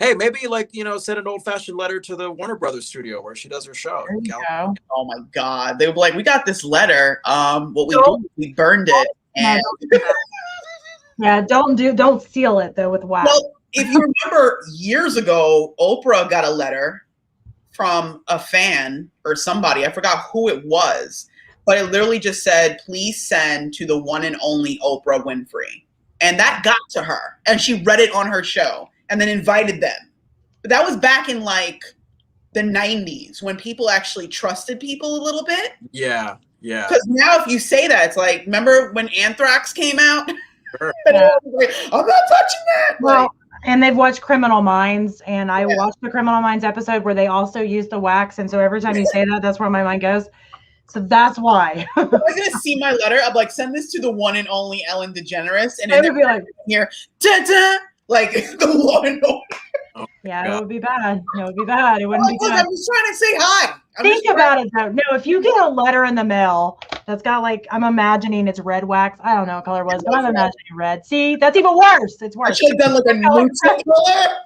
Hey, maybe like, you know, send an old-fashioned letter to the Warner Brothers studio where she does her show. There you go. Oh my God. They were like, we got this letter. What we did, we burned it. And yeah, don't seal it though with wax. Well, if you remember years ago, Oprah got a letter from a fan or somebody. I forgot who it was, but it literally just said, please send to the one and only Oprah Winfrey. And that got to her and she read it on her show. And then invited them. But that was back in like the 90s when people actually trusted people a little bit. Yeah, yeah. Because now if you say that, it's like, remember when Anthrax came out? Sure. And like, I'm not touching that. Well, and they've watched Criminal Minds, and I watched the Criminal Minds episode where they also used the wax. And so every time you say that, that's where my mind goes. So that's why. I'm going to see my letter. I'm like, send this to the one and only Ellen DeGeneres. And it would be like, here, da-da. Like the one and only. Oh, yeah, it would be bad. It would be bad. It wouldn't be good. I'm just trying to say hi. Think about it though. No, if you get a letter in the mail that's got like, I'm imagining it's red wax. I don't know what color it was, but I'm imagining red. See, that's even worse. It's worse. I should have done like a neutral color.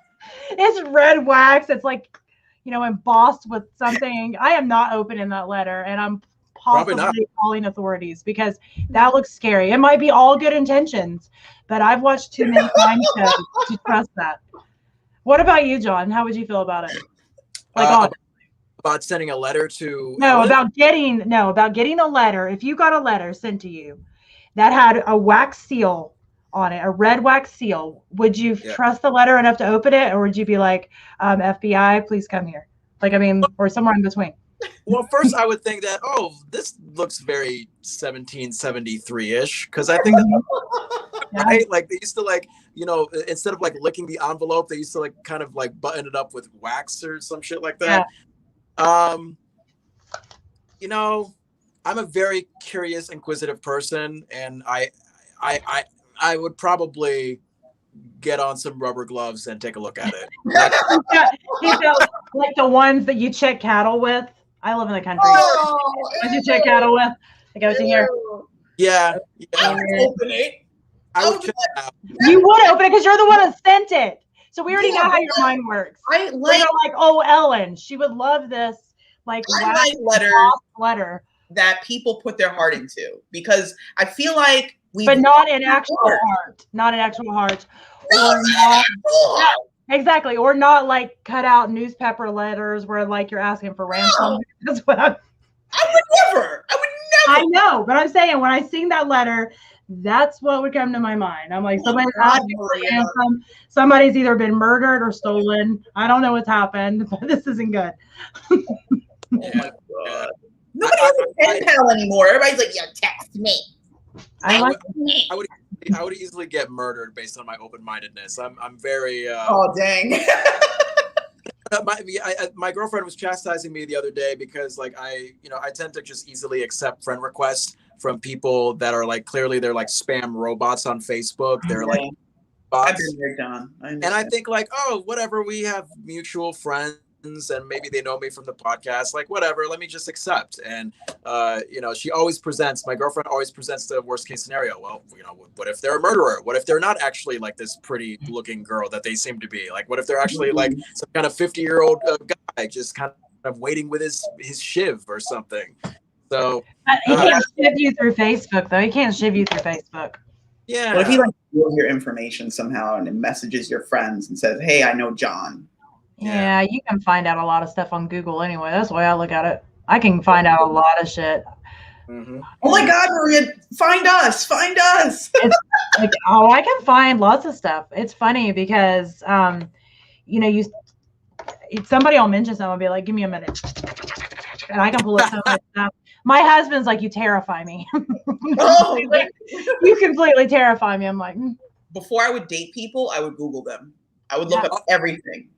It's red wax. It's like, embossed with something. I am not opening that letter, and I'm possibly calling authorities because that looks scary. It might be all good intentions, but I've watched too many crime shows to trust that. What about you, John? How would you feel about it? Like about sending a letter to about getting a letter. If you got a letter sent to you that had a wax seal on it, a red wax seal, would you trust the letter enough to open it, or would you be like, FBI, please come here? Like, I mean, or somewhere in between. Well, first I would think that, this looks very 1773-ish, because I think that, right? Like they used to like, instead of like licking the envelope, they used to like kind of like button it up with wax or some shit like that. I'm a very curious, inquisitive person, and I would probably get on some rubber gloves and take a look at it. He's got like the ones that you check cattle with. I live in the country. Ones you check cattle with. I go to here. Yeah. I would open it. I would check it out. You would open it because you're the one that sent it. So we already know how your mind works. I like, oh, Ellen, she would love this. Like, I like letter that people put their heart into, because I feel like but not in actual heart. Not in actual heart. Or not, exactly. Or not like cut out newspaper letters where like you're asking for ransom. That's what I would never. I know, but I'm saying when I seen that letter, that's what would come to my mind. I'm like, somebody's asking for ransom. Somebody's either been murdered or stolen. I don't know what's happened, but this isn't good. Oh my God. Nobody has a pen pal anymore. Everybody's like, text me. I would easily get murdered based on my open-mindedness. I'm very. Oh dang! My girlfriend was chastising me the other day because like I tend to just easily accept friend requests from people that are like clearly they're like spam robots on Facebook. They're like bots. I've been there, John. And I think like, whatever, we have mutual friends. And maybe they know me from the podcast, like whatever, let me just accept. And she always presents, my girlfriend always presents the worst case scenario. Well, what if they're a murderer? What if they're not actually like this pretty looking girl that they seem to be? Like, what if they're actually like some kind of 50-year-old guy just kind of waiting with his shiv or something? So he can't shiv you through Facebook, though. He can't shiv you through Facebook. Yeah. What if he like steals your information somehow and then messages your friends and says, "Hey, I know John"? Yeah, you can find out a lot of stuff on Google anyway. That's the way I look at it. I can find out a lot of shit. Mm-hmm. Oh my God, Maria, find us. It's like, I can find lots of stuff. It's funny because, somebody will mention something, I'll be like, give me a minute. And I can pull up so much stuff. My husband's like, you terrify me. You completely terrify me. I'm like, Before I would date people, I would Google them. I would look up everything,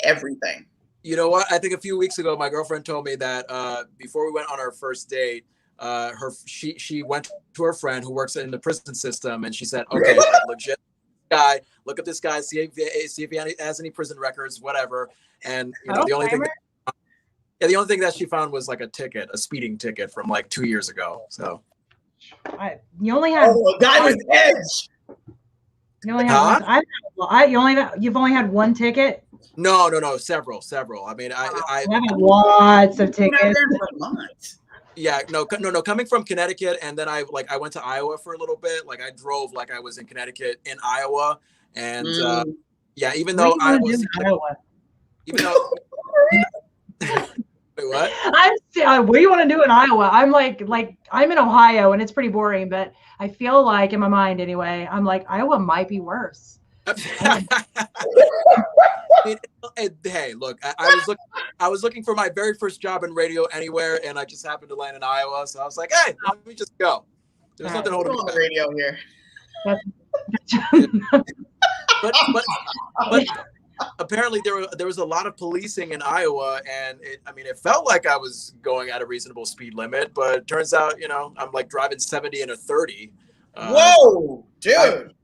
everything. You know what? I think a few weeks ago, my girlfriend told me that before we went on our first date, she went to her friend who works in the prison system, and she said, "Okay, legit guy, look at this guy, see if he has any prison records, whatever." And the only thing that she found was like a speeding ticket from like 2 years ago. So you only have a guy with edge. You only have you've only had one ticket? No, several. I mean, I have lots of tickets. Yeah, no. Coming from Connecticut, and then I went to Iowa for a little bit. Like I drove like I was in Connecticut in Iowa, and even though I was, even though. Wait, what? What do you want to do in Iowa? I'm like I'm in Ohio and it's pretty boring, but I feel like in my mind anyway, I'm like Iowa might be worse. I mean, hey, look, I was looking for my very first job in radio anywhere, and I just happened to land in Iowa, so I was like, hey, let me just go. There's nothing holding me back. Radio here. but apparently there was a lot of policing in Iowa, and it felt like I was going at a reasonable speed limit, but it turns out, I'm like driving 70 in a 30. Whoa, dude.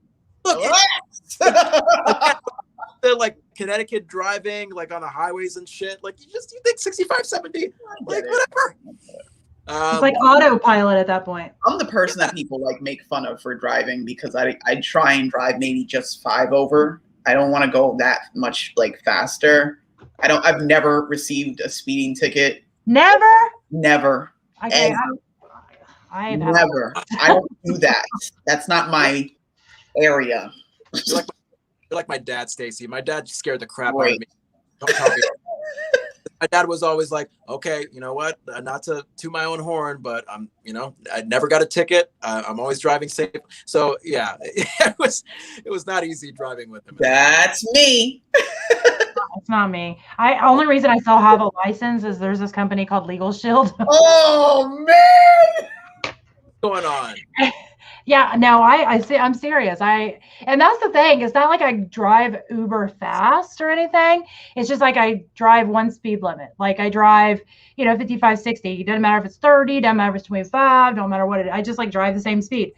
They're like Connecticut driving, like on the highways and shit. Like you think 65, 70, like whatever. It's like autopilot at that point. I'm the person that people like make fun of for driving because I try and drive maybe just 5 over. I don't want to go that much like faster. I've never received a speeding ticket. Never. Okay. I never. I don't do that. That's not my area. You're like my dad, Stacey. My dad scared the crap out of me. Don't tell me. My dad was always like, okay, you know what? Not to my own horn, but I never got a ticket. I'm always driving safe. So yeah, it was not easy driving with him. That's me. It's not me. Only reason I still have a license is there's this company called Legal Shield. Oh man. What's going on? Yeah, no, I'm serious. And that's the thing. It's not like I drive uber fast or anything. It's just like I drive one speed limit. Like I drive, 55, 60. It doesn't matter if it's 30, doesn't matter if it's 25, don't matter what I just like drive the same speed.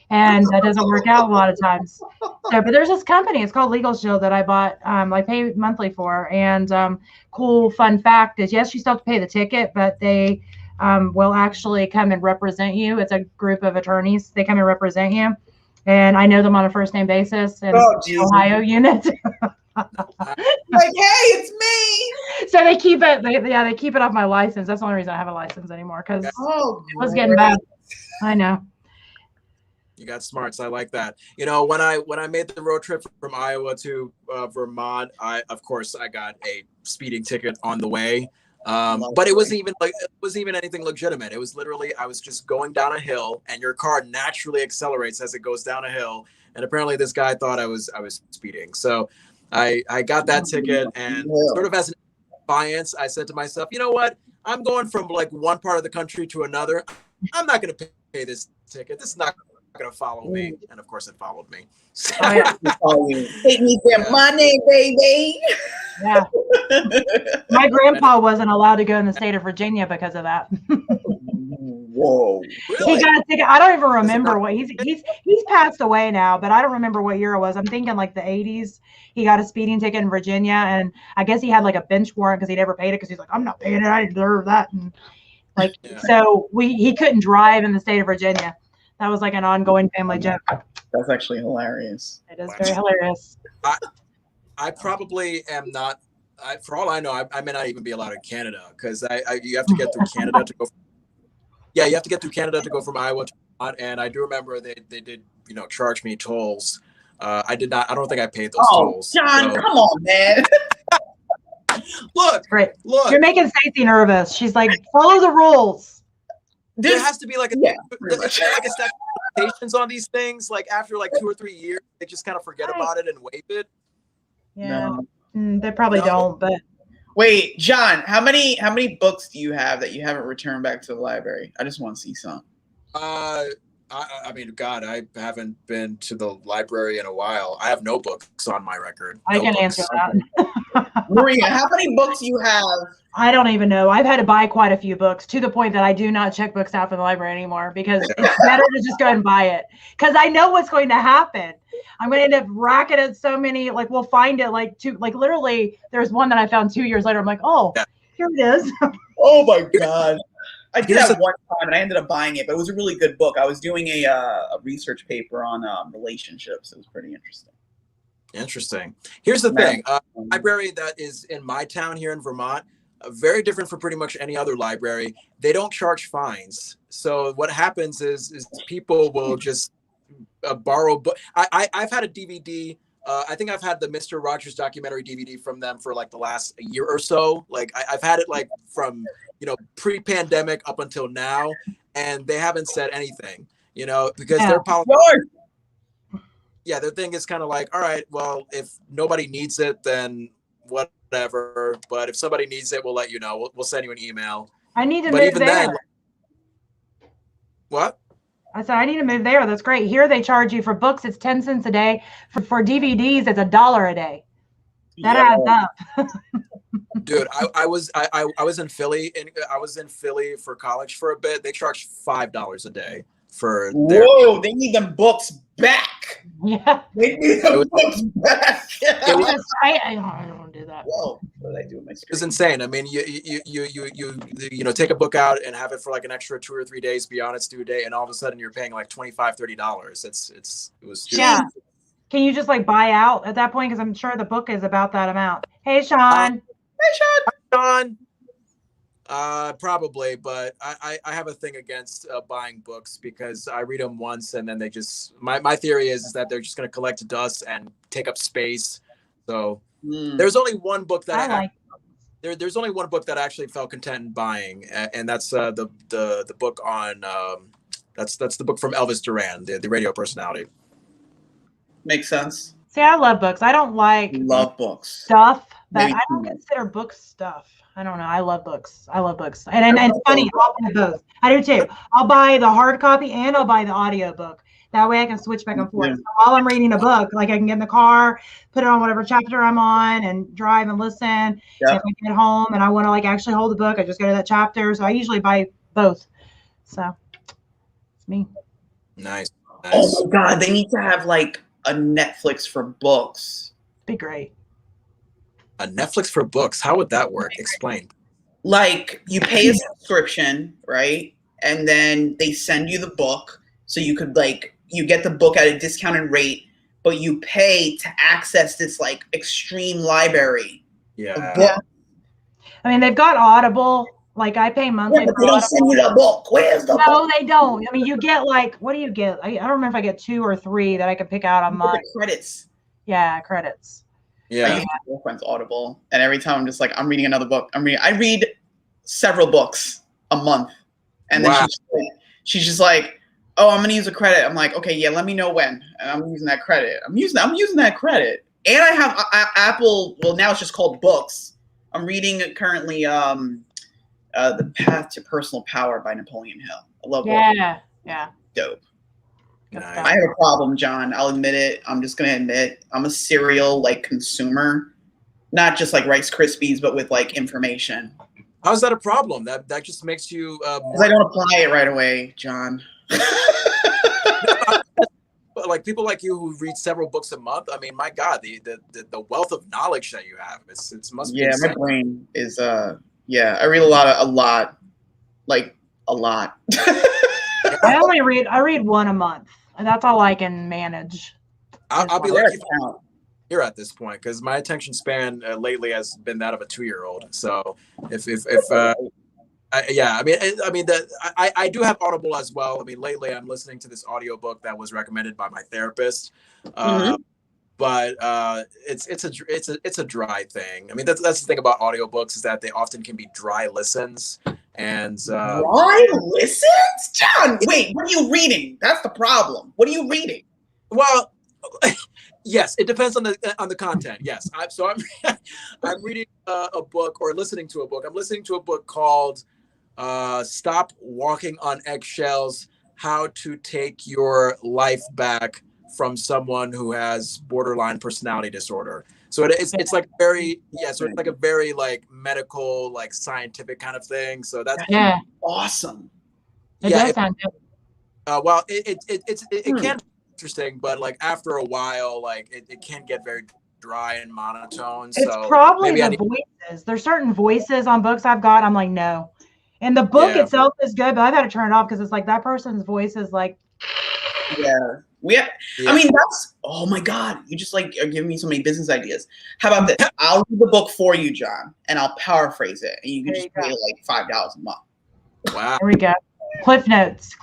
And that doesn't work out a lot of times. So, but there's this company, it's called Legal Shield, that I bought, I pay monthly for. And cool fun fact is, yes, you still have to pay the ticket, but they will actually come and represent you. It's a group of attorneys. They come and represent you. And I know them on a first name basis in Ohio unit. Like, hey, it's me. So they keep it. They keep it off my license. That's the only reason I have a license anymore, because it was getting bad. I know. You got smarts. I like that. When I made the road trip from Iowa to Vermont, of course I got a speeding ticket on the way. But it wasn't even anything legitimate. It was literally, I was just going down a hill, and your car naturally accelerates as it goes down a hill. And apparently this guy thought I was speeding. So I got that ticket, and sort of as an defiance, I said to myself, you know what? I'm going from like one part of the country to another. I'm not going to pay this ticket. This is not going to follow me. And of course it followed me. So, take me for money, baby. Yeah. My grandpa wasn't allowed to go in the state of Virginia because of that. Whoa. Really? He got a ticket. I don't even remember what he's passed away now, but I don't remember what year it was. I'm thinking like the 80s. He got a speeding ticket in Virginia, and I guess he had like a bench warrant because he never paid it, because he's like, I'm not paying it. I deserve that. And like, so he couldn't drive in the state of Virginia. That was like an ongoing family joke. That's actually hilarious. It is very hilarious. I probably am not. For all I know, I may not even be allowed in Canada, because you have to get through Canada to go. Yeah, you have to get through Canada to go from Iowa to Vermont, and I do remember they did charge me tolls. I did not. I don't think I paid those tolls. John, so. Come on, man. Look, you're making Stacey nervous. She's like, follow the rules. There has to be like a stack of limitations on these things. Like after like 2 or 3 years, they just kind of forget about it and waive it. Yeah, they probably don't. But wait, John, how many books do you have that you haven't returned back to the library? I just want to see some. I mean, God, I haven't been to the library in a while. I have no books on my record. I can answer that. Maria, how many books do you have? I don't even know. I've had to buy quite a few books, to the point that I do not check books out from the library anymore, because it's better to just go and buy it, because I know what's going to happen. I'm going to end up racking it so many, like we'll find it literally there's one that I found 2 years later. I'm like, here it is. Oh my God. I did that one time and I ended up buying it, but it was a really good book. I was doing a research paper on relationships. It was pretty interesting. Interesting. Here's the thing. Library that is in my town here in Vermont, very different from pretty much any other library. They don't charge fines. So what happens is people will just borrow book. I've had a DVD. I think I've had the Mr. Rogers documentary DVD from them for like the last year or so. Like I've had it like from pre-pandemic up until now, and they haven't said anything. Because their policy. Yeah, their thing is kind of like, all right, well, if nobody needs it, then whatever. But if somebody needs it, we'll let you know. We'll send you an email. I need to move there. Then, what? I said, I need to move there. That's great. Here they charge you for books. It's 10 cents a day. For DVDs, it's $1 a day. That adds up. Dude, I was in Philly, and I was in Philly for college for a bit. They charged $5 a day for their. Whoa, they need them books back. Yeah. Make me the books back. I don't want to do that. Whoa, what did I do with my screen? It was insane. I mean, you take a book out and have it for like an extra 2 or 3 days beyond its due date, and all of a sudden you're paying like $25-$30. It was stupid. Yeah. Can you just like buy out at that point? Because I'm sure the book is about that amount. Hey, Sean. Sean. Probably, but I have a thing against buying books because I read them once and then they just my theory is that they're just going to collect dust and take up space. So there's only one book that there's only one book that I actually felt content in buying, and that's the book on that's the book from Elvis Duran, the radio personality. Makes sense. See, I love books. I don't love books stuff, but I don't consider books stuff. I don't know. I love books. And it's funny. I'll buy both. I do too. I'll buy the hard copy and I'll buy the audio book. That way I can switch back and forth. Yeah. So while I'm reading a book, like I can get in the car, put it on whatever chapter I'm on and drive and listen. Yeah. If I get home and I want to like actually hold the book, I just go to that chapter. So I usually buy both. So it's me. Nice. Oh my God. They need to have like a Netflix for books. Be great. A Netflix for books. How would that work? Explain. Like you pay a subscription, right? And then they send you the book. So you could like, you get the book at a discounted rate, but you pay to access this like extreme library. Yeah. Book. I mean, they've got Audible. Like I pay monthly. Yeah, but they don't send you the book. Where's the book? No, they don't. I mean, you get like, what do you get? I don't remember if I get 2 or 3 that I could pick out a month. Credits. Yeah, credits. I use my girlfriend's Audible, and every time I'm just like, I'm reading another book. I read several books a month, and then she's just like, oh, I'm gonna use a credit. I'm like, okay, yeah, let me know when. And I'm using that credit. I'm using that credit, and I have Apple. Well, now it's just called Books. I'm reading currently The Path to Personal Power by Napoleon Hill. I love books. Yeah. Dope. Nice. I have a problem, John. I'll admit it. I'm just gonna admit I'm a cereal like consumer, not just like Rice Krispies, but with like information. How's that a problem? That just makes you. Because I don't apply it right away, John. Like people like you who read several books a month. I mean, my God, the wealth of knowledge that you have. It must be. Yeah, insane. my brain is I read a lot. I read 1 a month, and that's all I can manage. I'll be lucky here at this point because my attention span lately has been that of a 2-year-old. So I do have Audible as well. I mean, lately I'm listening to this audiobook that was recommended by my therapist. But it's a dry thing. I mean, that's the thing about audiobooks is that they often can be dry listens. And dry listens? John, wait, what are you reading? That's the problem. What are you reading? Well, yes, it depends on the content. Yes, I'm reading a book or listening to a book. I'm listening to a book called "Stop Walking on Eggshells: How to Take Your Life Back from Someone Who Has Borderline Personality Disorder." So it's like so it's like a very like medical, like scientific kind of thing. So that's awesome. It does sound good. Well, it can be interesting, but like after a while, like it can get very dry and monotone. It's probably the voices. There's certain voices on books I've got. I'm like, no. And the book itself is good, but I've had to turn it off because it's like that person's voice is like. Yeah. I mean, that's, oh my God, you just like are giving me so many business ideas. How about this? I'll read the book for you, John, and I'll paraphrase it, and you can just pay like $5 a month. Wow. There we go. Cliff Notes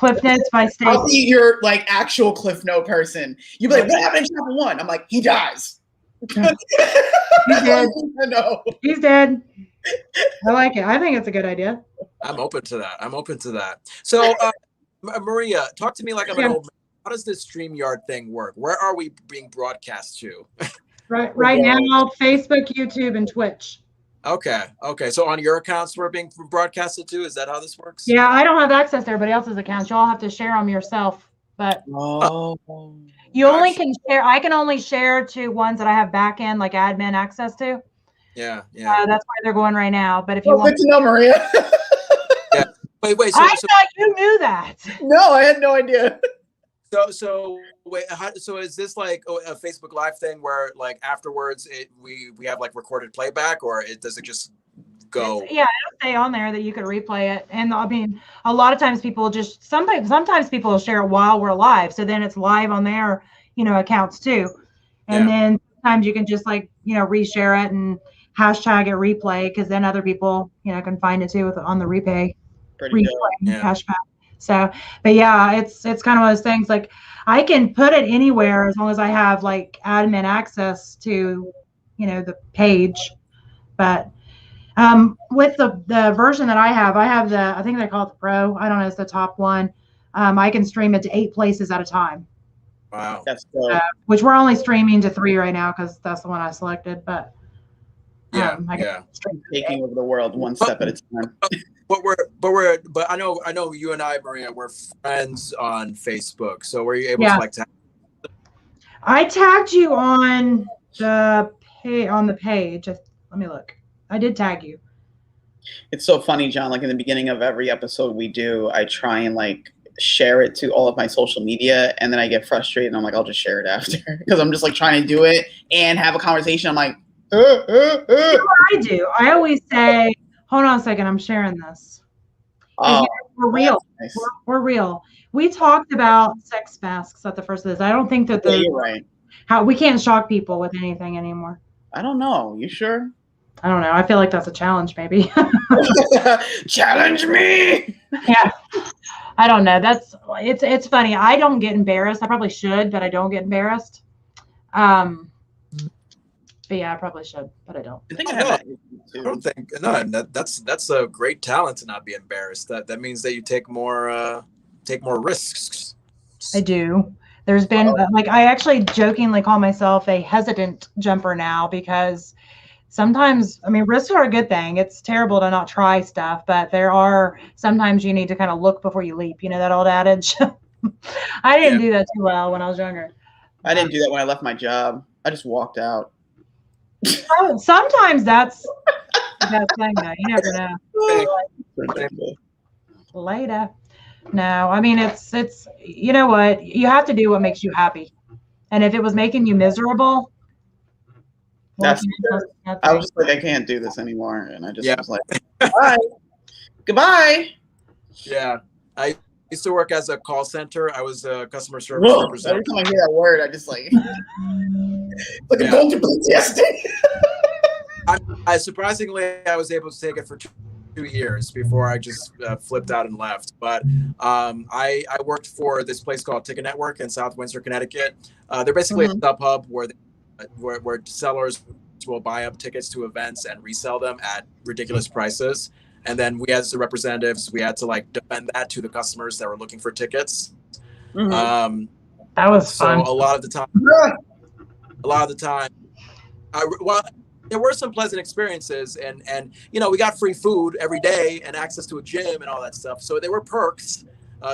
by Stacey. I'll be your like actual Cliff Note person. You'll be like, what happened in chapter 1? I'm like, he dies. He's dead. No. He's dead. I like it. I think it's a good idea. I'm open to that. So, Maria, talk to me like I'm an old man. How does this StreamYard thing work? Where are we being broadcast to? Right now, Facebook, YouTube, and Twitch. Okay. So on your accounts, we're being broadcasted to? Is that how this works? Yeah, I don't have access to everybody else's accounts. You all have to share them yourself. But you only can share. I can only share to ones that I have back end, like admin access to. Yeah. That's where they're going right now. But if you want to know, Maria. Wait. I thought you knew that. No, I had no idea. So wait, so is this like a Facebook Live thing where like afterwards we have like recorded playback, or does it just go? Yeah, it'll say on there that you could replay it. And I mean, a lot of times people just sometimes people will share it while we're live. So then it's live on their, accounts too. And then sometimes you can just like, reshare it and hashtag it replay, because then other people, can find it too on the replay hashtag. So, but yeah, it's kind of one of those things. Like I can put it anywhere as long as I have like admin access to, the page. But with the version that I have I think they call it the Pro. I don't know, it's the top one. I can stream it to 8 places at a time. Wow, that's cool. Which we're only streaming to 3 right now because that's the one I selected. But I can stream taking over the world one step at a time. But I know you and I, Maria, we're friends on Facebook. So were you able to like tag? I tagged you on the page. Let me look. I did tag you. It's so funny, John. Like in the beginning of every episode we do, I try and like share it to all of my social media, and then I get frustrated and I'm like, I'll just share it after, because I'm just like trying to do it and have a conversation. I'm like, You know what I do? I always say, hold on a second, I'm sharing this. We're real. Nice. We're real. We talked about sex masks at the first of this. I don't think that you're right. How we can't shock people with anything anymore. I don't know. You sure? I don't know. I feel like that's a challenge, maybe. Challenge me. Yeah. I don't know. It's funny. I don't get embarrassed. I probably should, but I don't get embarrassed. But yeah, I probably should, but I don't. I think I don't think that's a great talent to not be embarrassed. That means that you take more risks. I do. There's been like, I actually jokingly call myself a hesitant jumper now, because sometimes, I mean, risks are a good thing. It's terrible to not try stuff, but sometimes you need to kind of look before you leap. You know that old adage? I didn't do that too well when I was younger. I didn't do that when I left my job. I just walked out. Sometimes that's the best thing, though. You never know. Later. No, I mean, it's you know what? You have to do what makes you happy. And if it was making you miserable, I was just like, I can't do this anymore. And I just was like, bye. Goodbye. Yeah. I used to work as a call center. I was a customer service representative. Every time I hear that word, I just like I'm going through PTSD. I surprisingly, I was able to take it for 2 years before I just flipped out and left. But I worked for this place called Ticket Network in South Windsor, Connecticut. They're basically a sub hub where sellers will buy up tickets to events and resell them at ridiculous prices. And then we, as the representatives, we had to like defend that to the customers that were looking for tickets. That was fun. So a lot of the time, there were some pleasant experiences, and we got free food every day and access to a gym and all that stuff. So there were perks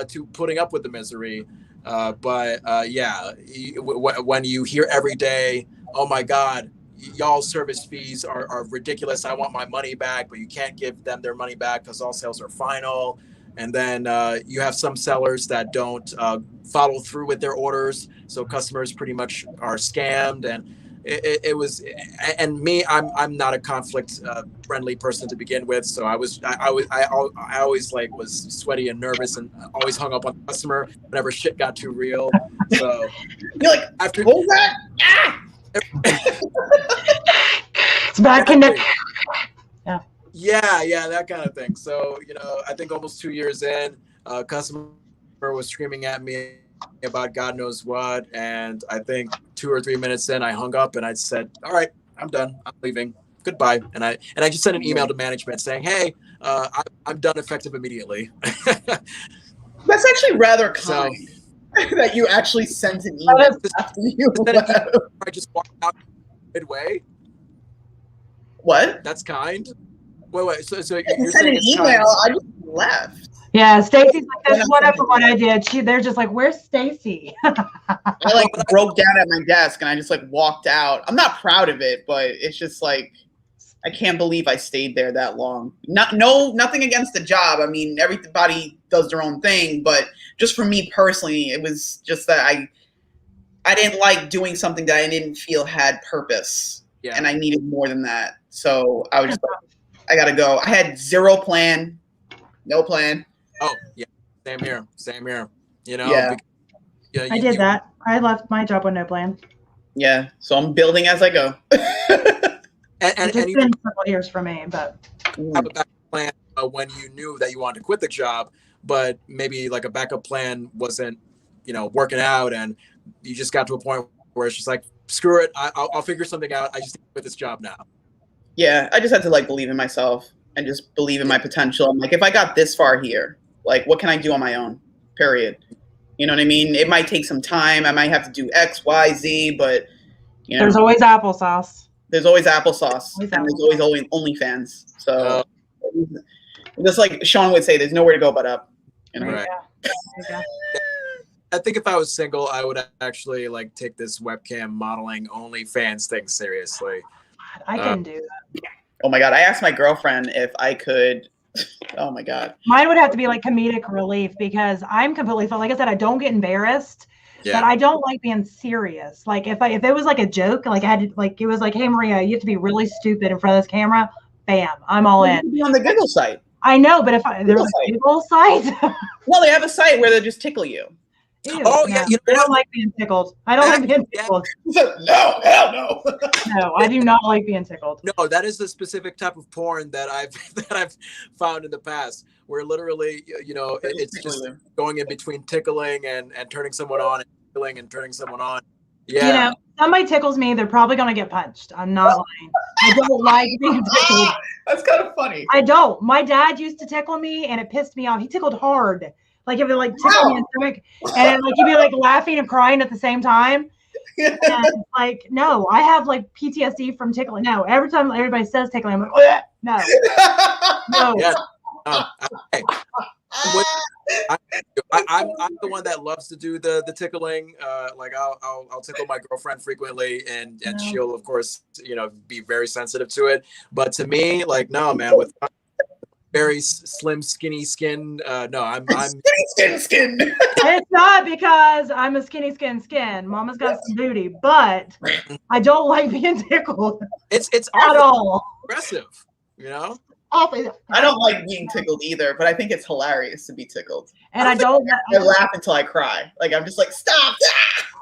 to putting up with the misery. But when you hear every day, oh my God, y'all's service fees are ridiculous. I want my money back, but you can't give them their money back because all sales are final. And then you have some sellers that don't follow through with their orders. So customers pretty much are scammed. And it was, and me, I'm not a conflict friendly person to begin with. So I always like was sweaty and nervous and always hung up on the customer whenever shit got too real. So you're like, after what was that? It's bad connection. Yeah, that kind of thing. So, I think almost 2 years in, a customer was screaming at me about God knows what. And I think 2 or 3 minutes in, I hung up and I said, all right, I'm done. I'm leaving. Goodbye. And I just sent an email to management saying, hey, I'm done effective immediately. That's actually rather kind. That you actually sent an email after you left. I just walked out midway. What? That's kind. Wait. So you're saying an email? I just left. Yeah, Stacey's like, that's whatever what I did. They're just like, where's Stacey? I broke down at my desk and I just walked out. I'm not proud of it, but it's just like I can't believe I stayed there that long. Nothing against the job. I mean, everybody does their own thing, but just for me personally, it was just that I didn't like doing something that I didn't feel had purpose, and I needed more than that. So I was just like, I gotta go. I had zero plan, no plan. Oh yeah, same here. You know, Yeah. I did that. I left my job with no plan. Yeah, so I'm building as I go. and It's been several years for me, but have a backup plan when you knew that you wanted to quit the job, but maybe like a backup plan wasn't, working out, and you just got to a point where it's just like, screw it, I'll figure something out. I just need to quit this job now. Yeah, I just had to like believe in myself and just believe in my potential. I'm like, if I got this far here, like, what can I do on my own? Period. You know what I mean? It might take some time. I might have to do X, Y, Z, but there's always applesauce. There's always applesauce, and there's always OnlyFans. So just like Sean would say, there's nowhere to go but up. Right. I think if I was single, I would actually like take this webcam modeling OnlyFans thing seriously. I can do that. Oh my God. I asked my girlfriend if I could. Oh my God. Mine would have to be like comedic relief, because I'm completely fine. Like I said, I don't get embarrassed, but I don't like being serious. Like if it was like a joke, like I had to, like, it was like, hey Maria, you have to be really stupid in front of this camera. Bam, I'm all in. Be on the Giggle site. I know, but if there's a Giggle site. Well, they have a site where they just tickle you. Ew, oh no, yeah, I don't like being tickled. I don't like being tickled. No, hell no. No, I do not like being tickled. No, that is the specific type of porn that I've found in the past, where literally, it's just going in between tickling and turning someone on, and tickling and turning someone on. Yeah. Somebody tickles me, they're probably gonna get punched. I'm not lying. I don't like being tickled. That's kind of funny. I don't. My dad used to tickle me, and it pissed me off. He tickled hard. Like if it like tickled me in the stomach, and like you'd be like laughing and crying at the same time. And like, no, I have like PTSD from tickling. No, every time everybody says tickling, I'm like, ugh, no, no. Yeah. Okay. I'm the one that loves to do the tickling. Like I'll tickle my girlfriend frequently, and she'll of course be very sensitive to it. But to me, like, no, man, with very slim, skinny skin. No, I'm skin. It's not because I'm a skinny skin. Mama's got some booty, but I don't like being tickled. It's at all aggressive, I don't like being tickled either, but I think it's hilarious to be tickled. And I laugh until I cry. Like I'm just like, stop.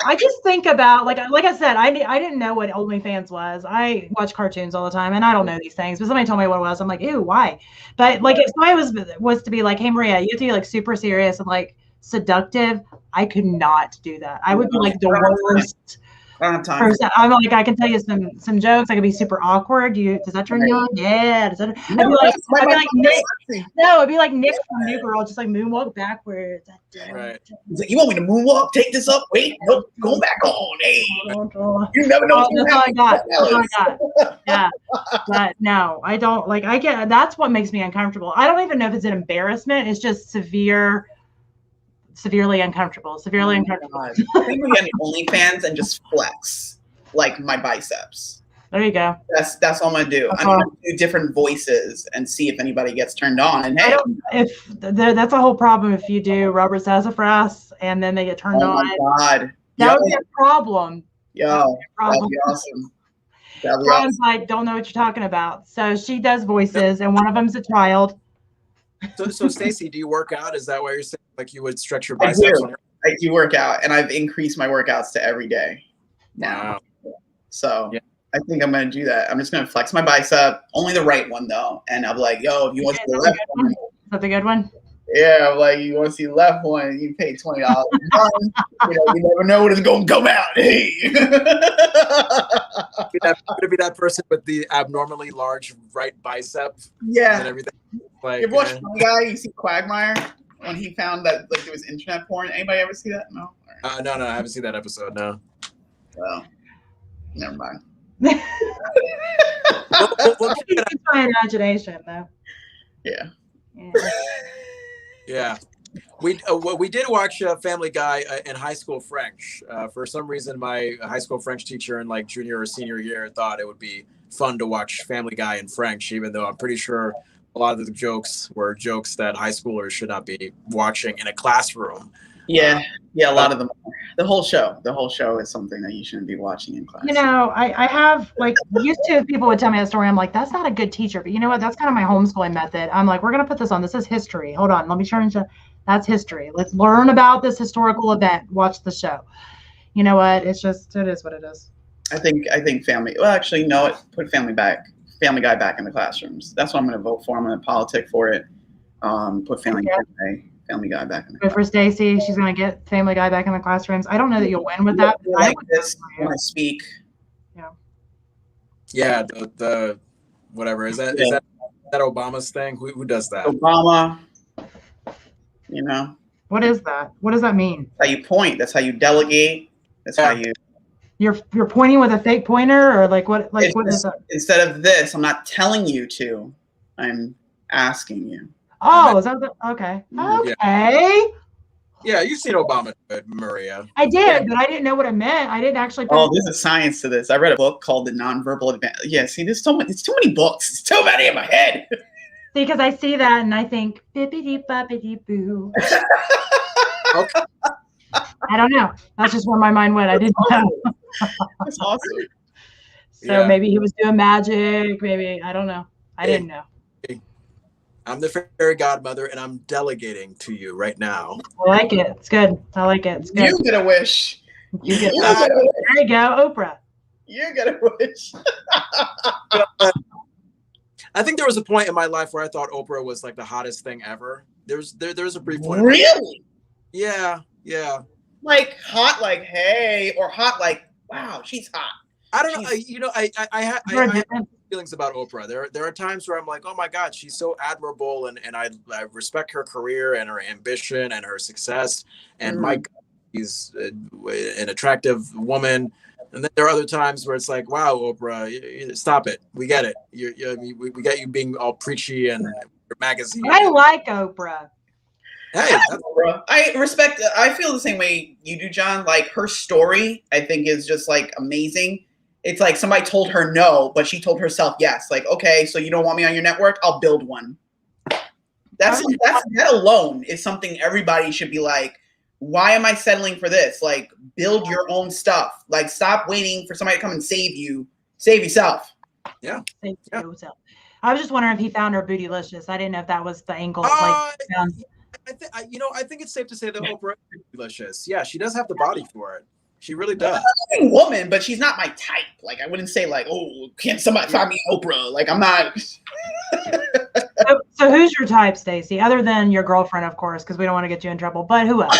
I just think about like I said, I didn't know what OnlyFans was. I watch cartoons all the time, and I don't know these things. But somebody told me what it was. I'm like, ew, why? But like if somebody was to be like, hey Maria, you have to be like super serious and like seductive, I could not do that. I would be like the worst. I don't have time. I'm like, I can tell you some jokes. I could be super awkward. Does that turn you on? Yeah. Does that? I'd be like Nick. No, it'd be like Nick from New Girl, just like moonwalk backwards. Right. He's like, you want me to moonwalk? Take this up? Wait, nope. Go back on. Hey, you never know. That's all I got. That's all I got. Yeah, but no, I don't like. I get that's what makes me uncomfortable. I don't even know if it's an embarrassment. It's just severely uncomfortable. I think we get OnlyFans and just flex like my biceps. There you go. That's all I'm gonna do. I'm gonna do different voices and see if anybody gets turned on. And hey, that's a whole problem if you do rubber sassafras and then they get turned on. Oh my God, that would be a problem. That'd be awesome. Brian's like, don't know what you're talking about. So she does voices, and one of them's a child. So Stacey, do you work out? Is that why you're saying like you would stretch your biceps? I do work out, and I've increased my workouts to every day now. Wow. So I think I'm going to do that. I'm just going to flex my bicep, only the right one though. And I'm like, yo, if you want to see the left one. Is that the good one? Yeah, I'm like, you want to see the left one, you pay $20 a month. You never know when it's going to come out. Hey. Could it be that person with the abnormally large right bicep? Yeah. And everything? Like, you ever watch Funny Guy? You see Quagmire when he found that like there was internet porn. Anybody ever see that? No. No, I haven't seen that episode. No. Well, never mind. We'll my imagination though. Yeah. Yeah. We did watch Family Guy in high school French. For some reason, my high school French teacher in like junior or senior year thought it would be fun to watch Family Guy in French, even though I'm pretty sure a lot of the jokes were jokes that high schoolers should not be watching in a classroom. Yeah, a lot of them. The whole show is something that you shouldn't be watching in class. You know, I have, like, used to, people would tell me a story. I'm like, that's not a good teacher. But you know what? That's kind of my homeschooling method. I'm like, we're going to put this on. This is history. Hold on. Let me turn into, that's history. Let's learn about this historical event. Watch the show. You know what? It's just, it is what it is. I think family, well, actually, no, put Family Guy back in the classrooms. That's what I'm going to vote for. I'm going to politic for it. Put Family Guy back in the Good for Stacey. She's going to get Family Guy back in the classrooms. I don't know that you'll win with that. But like this when I speak. Yeah, the whatever. Is that Obama's thing? Who does that? Obama. You know. What is that? What does that mean? That's how you point. That's how you delegate. That's how you. You're pointing with a fake pointer, or like what? Like what is that? Instead of this, I'm not telling you to. I'm asking you. Oh, is that okay? Okay. Yeah, you've seen Obama, Maria. I did, but I didn't know what it meant. I didn't actually. Oh, there's a science to this. I read a book called The Nonverbal Advantage. Yeah, see, there's so many. It's too many books. It's too many in my head. See, because I see that and I think bippity boppity boo. Okay. I don't know. That's just where my mind went. I didn't know. That's awesome. So maybe he was doing magic. Maybe I don't know. I didn't know. I'm the fairy godmother, and I'm delegating to you right now. I like it. It's good. I like it. It's good. You get a wish. You get there you go, Oprah. You get a wish. I think there was a point in my life where I thought Oprah was like the hottest thing ever. There's a brief point. Really? Yeah. Like hot, like hey, or hot, like wow, she's hot. I don't know. I have feelings about Oprah. There are times where I'm like, oh my God, she's so admirable, and I respect her career and her ambition and her success. And my God, she's an attractive woman. And then there are other times where it's like, wow, Oprah, stop it. We get it. We get you being all preachy and your magazine. I like Oprah. Hey, I respect. I feel the same way you do, John. Like her story, I think is just like amazing. It's like somebody told her no, but she told herself yes. Like, okay, so you don't want me on your network? I'll build one. That alone is something everybody should be like, why am I settling for this? Like, build your own stuff. Like, stop waiting for somebody to come and save you. Save yourself. Yeah. Save yourself. I was just wondering if he found her bootylicious. I didn't know if that was the angle. I think it's safe to say that Oprah is delicious. Yeah, she does have the body for it. She really does. I'm a woman, but she's not my type. Like, I wouldn't say like, oh, can't somebody find me Oprah? Like, I'm not. So who's your type, Stacey? Other than your girlfriend, of course, because we don't want to get you in trouble. But who else?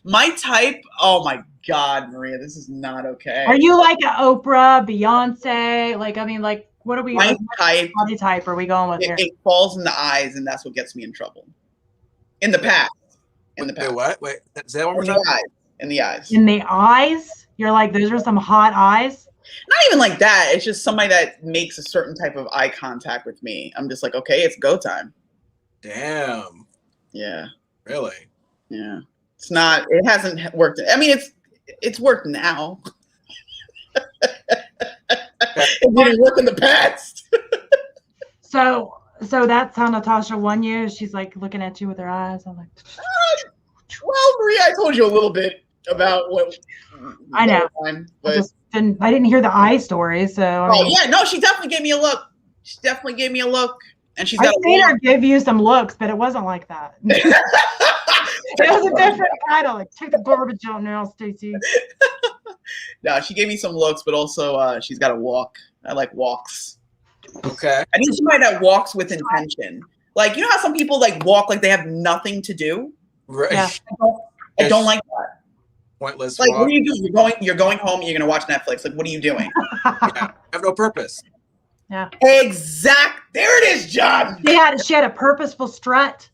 My type. Oh my God, Maria, this is not okay. Are you like an Oprah, Beyonce? Like, I mean, like, what are we? My type. Body type are we going with here? It falls in the eyes, and that's what gets me in trouble. In the past. Wait, what? Wait, say that one more time. In the eyes. In the eyes? You're like, those are some hot eyes? Not even like that. It's just somebody that makes a certain type of eye contact with me. I'm just like, okay, it's go time. Damn. Yeah. Really? Yeah. It hasn't worked. I mean, it's worked now. It didn't work in the past. So that's how Natasha won you. She's like looking at you with her eyes. I'm like, well, Maria, I told you a little bit about what I know. But I didn't hear the eye story. So I mean, yeah, no, she definitely gave me a look. And she's got. I seen her give you some looks, but it wasn't like that. It was a different kind of like, take the garbage out now, Stacey. No, she gave me some looks, but also she's got a walk. I like walks. Okay. I need somebody that walks with intention. Like, you know how some people like walk like they have nothing to do? Right. Yeah. I don't like that. Pointless. Like, walk. what do you do? You're going home. You're gonna watch Netflix. Like, what are you doing? Yeah. I have no purpose. Yeah. There it is, John. She had a purposeful strut,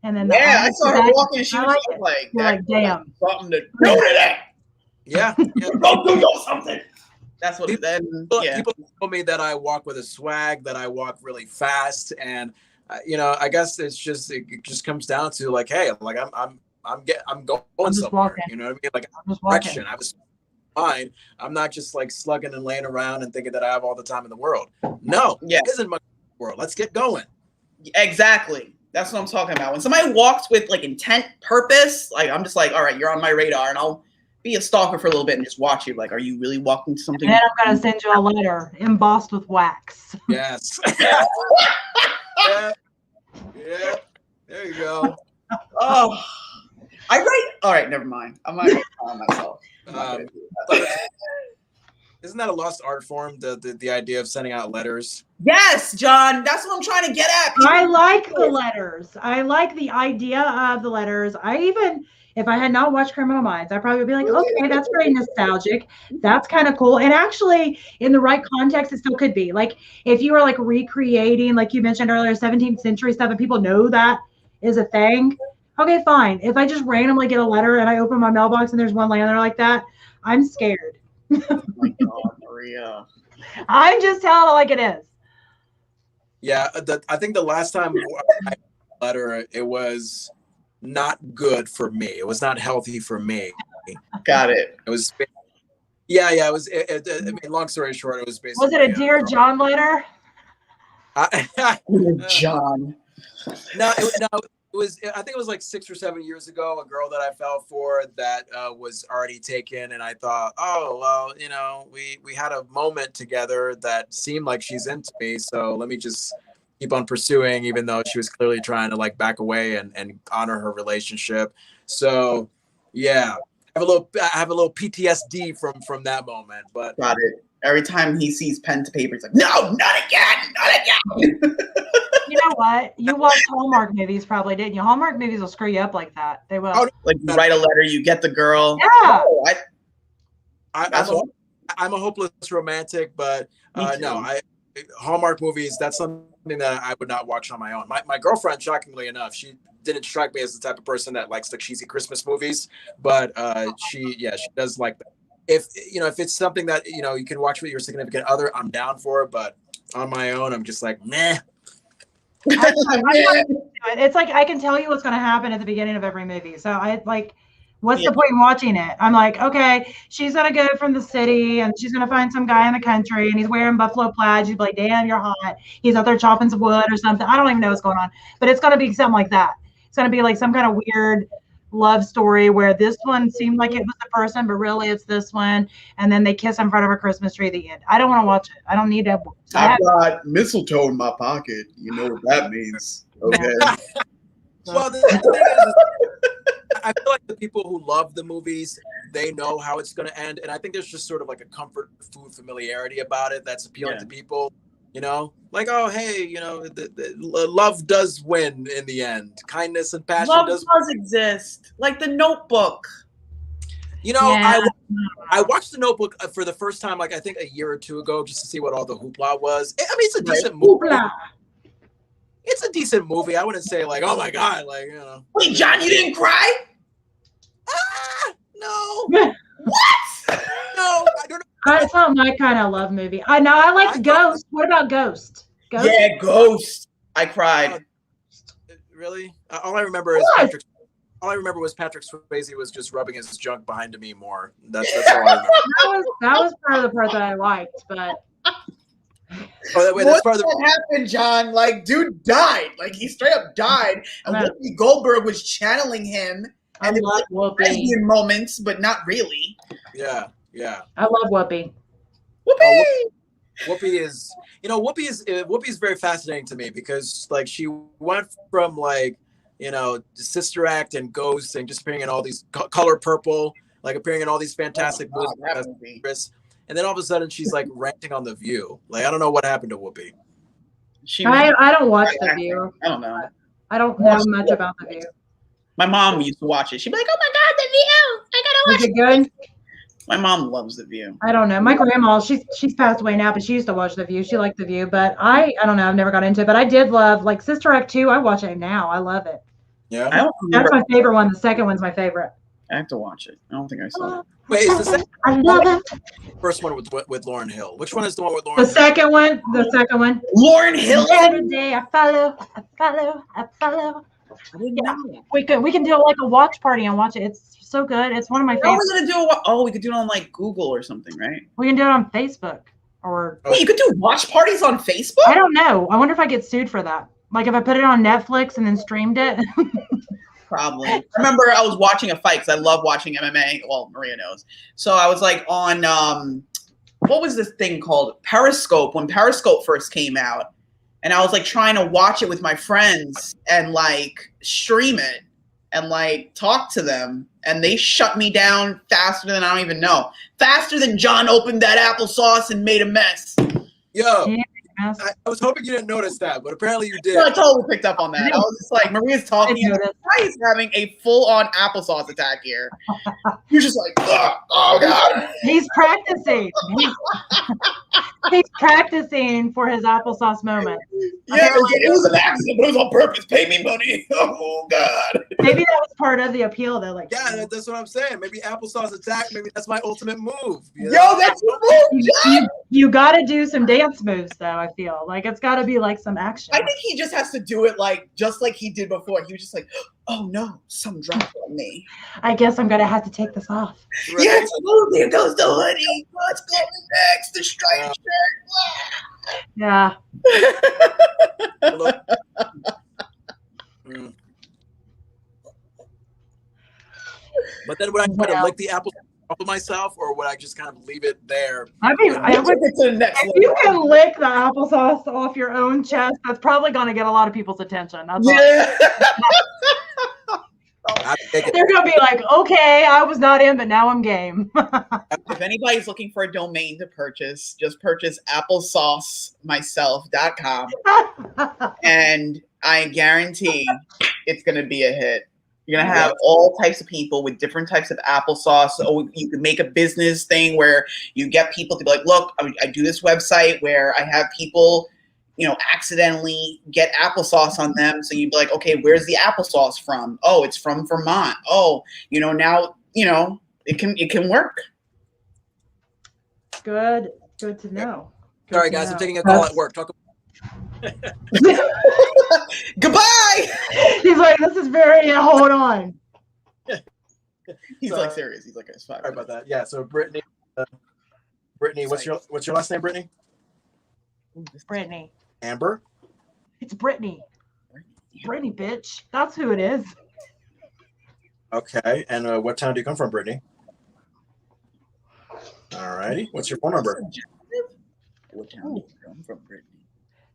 and then I saw her walking, and she was like, you're like, damn, something to do today. Yeah. Go do something. That's what. People told me that I walk with a swag, that I walk really fast, and I guess it just comes down to like, hey, like I'm going somewhere. walking. You know what I mean? Like I'm just direction. walking. mind. I'm not just like slugging and laying around and thinking that I have all the time in the world. No, Yeah. it isn't much in the world. Let's get going. Exactly. That's what I'm talking about. When somebody walks with like intent, purpose, like I'm just like, all right, you're on my radar, and I'll be a stalker for a little bit and just watch you. Like, are you really walking to something? And then I'm gonna send you a letter embossed with wax. Yes. Yeah. There you go. Oh, I write. All right, never mind. I'm not gonna call myself. Isn't that a lost art form? The idea of sending out letters. Yes, John. That's what I'm trying to get at. I like the letters. I like the idea of the letters. If I had not watched Criminal Minds, I probably would be like, okay, that's very nostalgic. That's kind of cool. And actually, in the right context, it still could be. Like, if you were like recreating, like you mentioned earlier, 17th century stuff, and people know that is a thing, okay, fine. If I just randomly get a letter and I open my mailbox and there's one laying there like that, I'm scared. Oh my God, Maria. I'm just telling it like it is. Yeah, I think the last time I got a letter, it was not good for me. It was not healthy for me. Got it. It was, yeah. It was. I mean, long story short, it was basically. Was it a Dear John letter? John. No, it was. I think it was like 6 or 7 years ago. A girl that I fell for that was already taken, and I thought, oh well, you know, we had a moment together that seemed like she's into me, so let me just keep on pursuing, even though she was clearly trying to like back away and honor her relationship. So, yeah, I have a little PTSD from that moment. But got it. Every time he sees pen to paper, he's like, no, not again, not again. You know what? You watched Hallmark movies, probably, didn't you? Hallmark movies will screw you up like that. They will. Like you write a letter, you get the girl. Yeah. Oh, I'm a hopeless romantic, but no, Hallmark movies, that's something that I would not watch on my own. My girlfriend, shockingly enough, she didn't strike me as the type of person that likes the cheesy Christmas movies, but she does like that. If it's something that you can watch with your significant other, I'm down for it, but on my own, I'm just like, meh. It's like I can tell you what's going to happen at the beginning of every movie. So I like, what's the point in watching it? I'm like, okay, she's going to go from the city and she's going to find some guy in the country and he's wearing buffalo plaid. She's like, damn, you're hot. He's out there chopping some wood or something. I don't even know what's going on, but it's going to be something like that. It's going to be like some kind of weird love story where this one seemed like it was the person, but really it's this one. And then they kiss in front of a Christmas tree at the end. I don't want to watch it. I don't need to. I've got mistletoe in my pocket. You know what that means. Okay. Well, the thing is, I feel like the people who love the movies, they know how it's going to end. And I think there's just sort of like a comfort food familiarity about it that's appealing to people. Like, oh, hey, the love does win in the end. Kindness and passion does exist. Like The Notebook. I watched The Notebook for the first time, like I think a year or two ago, just to see what all the hoopla was. I mean, it's a decent movie. It's a decent movie. I wouldn't say like, oh my God, like, Wait, John, you didn't cry? No. What? No, I don't know. It's not my kind of love movie. I know I like Ghost. What about Ghost? Yeah, Ghost. I cried. Really? All I remember is all I remember was Patrick Swayze was just rubbing his junk behind me more. That's all I remember. that was part of the part that I liked, but. What happened, John? Like, dude died. Like, he straight up died, and Whoopi Goldberg was channeling him. And it was like in moments, but not really. Yeah. I love Whoopi. Whoopi is very fascinating to me because like she went from like Sister Act and Ghost and just appearing in all these Color Purple, like appearing in all these fantastic movies. And then all of a sudden she's like ranting on The View. Like I don't know what happened to Whoopi. I don't watch The View. I don't know. I don't know much about The View. My mom used to watch it. She'd be like, "Oh my God, The View! I gotta watch it." Is it good? My mom loves The View. I don't know. My grandma, she's passed away now, but she used to watch The View. She liked The View, but I don't know. I've never got into it, but I did love like Sister Act 2. I watch it now. I love it. Yeah, that's my favorite one. The second one's my favorite. I have to watch it. I don't think I saw it. Wait, is the second? I love it. First one with Lauryn Hill. Which one is the one with Lauryn Hill? The second one. The second one. Lauryn Hill. Every day I follow. I didn't know. We can do like a watch party and watch it. It's so good. It's one of my How are favorites. we gonna do we could do it on like Google or something, right? We can do it on Facebook or. Wait, you could do watch parties on Facebook? I don't know. I wonder if I get sued for that. Like if I put it on Netflix and then streamed it. Probably. I remember I was watching a fight because I love watching MMA. Well, Maria knows. So I was like on what was this thing called? Periscope, when Periscope first came out. And I was like trying to watch it with my friends and like stream it and like talk to them. And they shut me down faster than I don't even know. Faster than John opened that applesauce and made a mess. Yo, Yeah. I was hoping you didn't notice that, but apparently you did. I totally picked up on that. I was just like, Maria's talking. He's having a full-on applesauce attack here. You're just like, oh God. He's practicing. He's practicing for his applesauce moment. Yeah, it was an accident, but it was on purpose. Pay me money. Oh God. Maybe that was part of the appeal, though. Like, Yeah, that's what I'm saying. Maybe applesauce attack. Maybe that's my ultimate move. You Yo, know? that's the move, John. you got to do some dance moves, though. I feel like it's got to be like some action. I think he just has to do it like just like he did before. He was just like, oh no, some dropped on me. I guess I'm gonna have to take this off. Right? Yes, oh, there goes the hoodie. What's going next? The striped shirt. Yeah. Mm. But then would I try to lick the apple off of myself, or would I just kind of leave it there? I mean, I would, Take it to the next if level. you can lick the applesauce off your own chest, that's probably gonna get a lot of people's attention. That's all. Yeah. They're gonna be like, okay, I was not in, but now I'm game. If anybody's looking for a domain to purchase, just purchase applesaucemyself.com and I guarantee it's going to be a hit. You're going to have all types of people with different types of applesauce. Or you can make a business thing where you get people to be like, look, I do this website where I have people, accidentally get applesauce on them. So you'd be like, okay, where's the applesauce from? Oh, it's from Vermont. Oh, now, it can work. Good to know. Good Sorry, to guys, know. I'm taking a call at work. Goodbye. He's like, this is very. Hold on. He's So- like serious. He's like, it's fine. Sorry about that. Yeah. So Brittany, what's your last name, Brittany? Brittany. Amber. It's Brittany. Brittany, bitch. That's who it is. Okay. And what town do you come from, Brittany? All righty. What's your phone number? What town do you come from, Brittany?